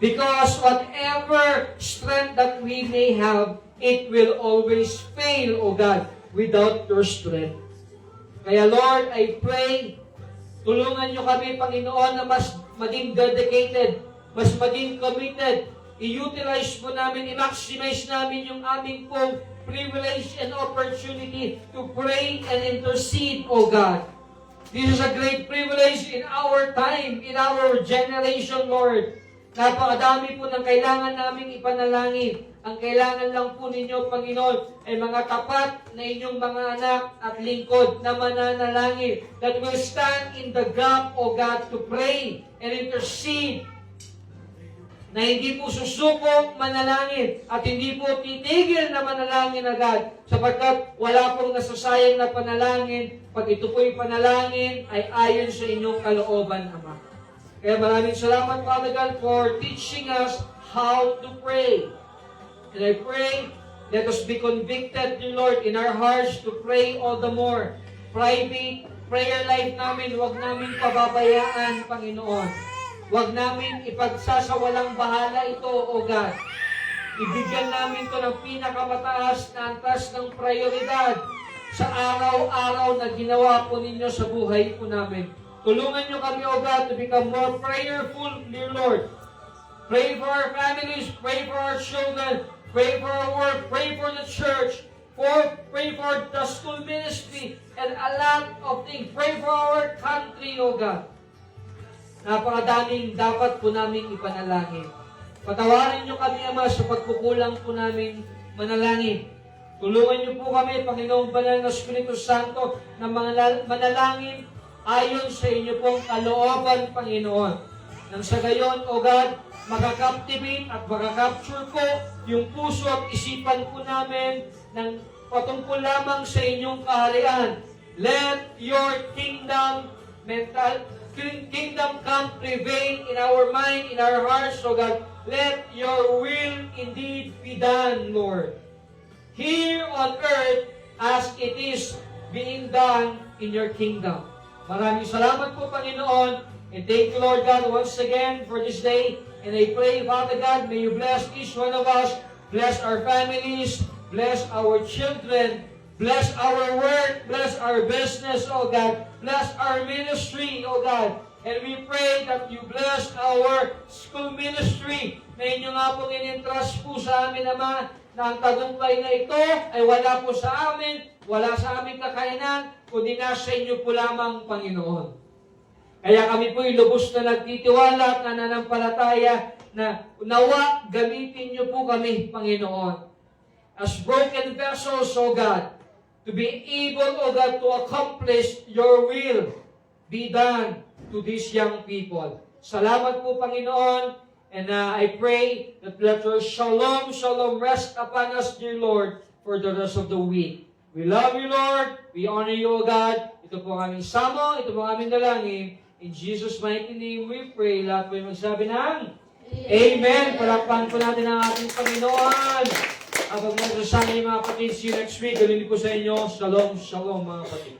Because whatever strength that we may have, it will always fail, O God, without your strength. Kaya Lord, I pray, tulungan niyo kami, Panginoon, na mas maging dedicated, mas maging committed, i-utilize po namin, i-maximize namin yung aming pong privilege and opportunity to pray and intercede, O God. This is a great privilege in our time, in our generation, Lord. Napakadami po ng kailangan naming ipanalangin. Ang kailangan lang po ninyo, Panginoon, ay mga tapat na inyong mga anak at lingkod na mananalangin that will stand in the gap, O God, to pray and intercede, na hindi po susubok manalangin at hindi po titigil na manalangin agad sapagkat wala pong nasasayang na panalangin pag ito po'y panalangin ay ayon sa inyong kalooban, Ama. Kaya maraming salamat, Father God, for teaching us how to pray. And I pray, let us be convicted, dear Lord, in our hearts to pray all the more. Private prayer life namin, huwag namin pababayaan, Panginoon. Huwag namin ipagsasawalang bahala ito, O God. Ibigyan namin ito ng pinakamataas na antas ng prioridad sa araw-araw na ginawa po ninyo sa buhay po namin. Tulungan nyo kami, O God, to become more prayerful, dear Lord. Pray for our families, pray for our children, pray for our work, pray for the church, pray for the school ministry, and a lot of things. Pray for our country, O God. Napakadaming dapat po namin ipanalangin. Patawarin niyo kami, Ama, sa pagkukulang po namin manalangin. Tulungan niyo po kami, Panginoong Banal na Espiritu Santo, na manalangin ayon sa inyo pong kalooban, Panginoon. Nang sa gayon, O God, makakaptivate at makakapture po yung puso at isipan po namin ng patungkol lamang sa inyong kaharian. Let your kingdom come prevail in our mind, in our hearts, O God. Let your will indeed be done, Lord. Here on earth as it is being done in your kingdom. Maraming salamat po, Panginoon. And thank you, Lord God, once again for this day. And I pray, Father God, may you bless each one of us. Bless our families. Bless our children. Bless our work, bless our business, O God. Bless our ministry, O God. And we pray that you bless our school ministry na inyo nga pong in-entrust po sa amin, Ama, na ang tagumpay na ito ay wala po sa amin, wala sa aming kakayanan, kundi nasa inyo po lamang, Panginoon. Kaya kami po'y lubos na nagtitiwala at nananampalataya na nawa gamitin niyo po kami, Panginoon. As broken vessels, O God, to be able, O God, to accomplish your will be done to these young people. Salamat po, Panginoon, and I pray that let your shalom, shalom rest upon us, dear Lord, for the rest of the week. We love you, Lord. We honor you, O God. Ito po ang aming samo, ito po ang aming dalangin. In Jesus' mighty name we pray. Lahat po yung magsabi ng Amen. Palakpakan po natin ang ating Panginoon. Habang nagsasanay mga kapatid, see you next week. Galili ko sa inyo. Shalom, shalom mga kapatid.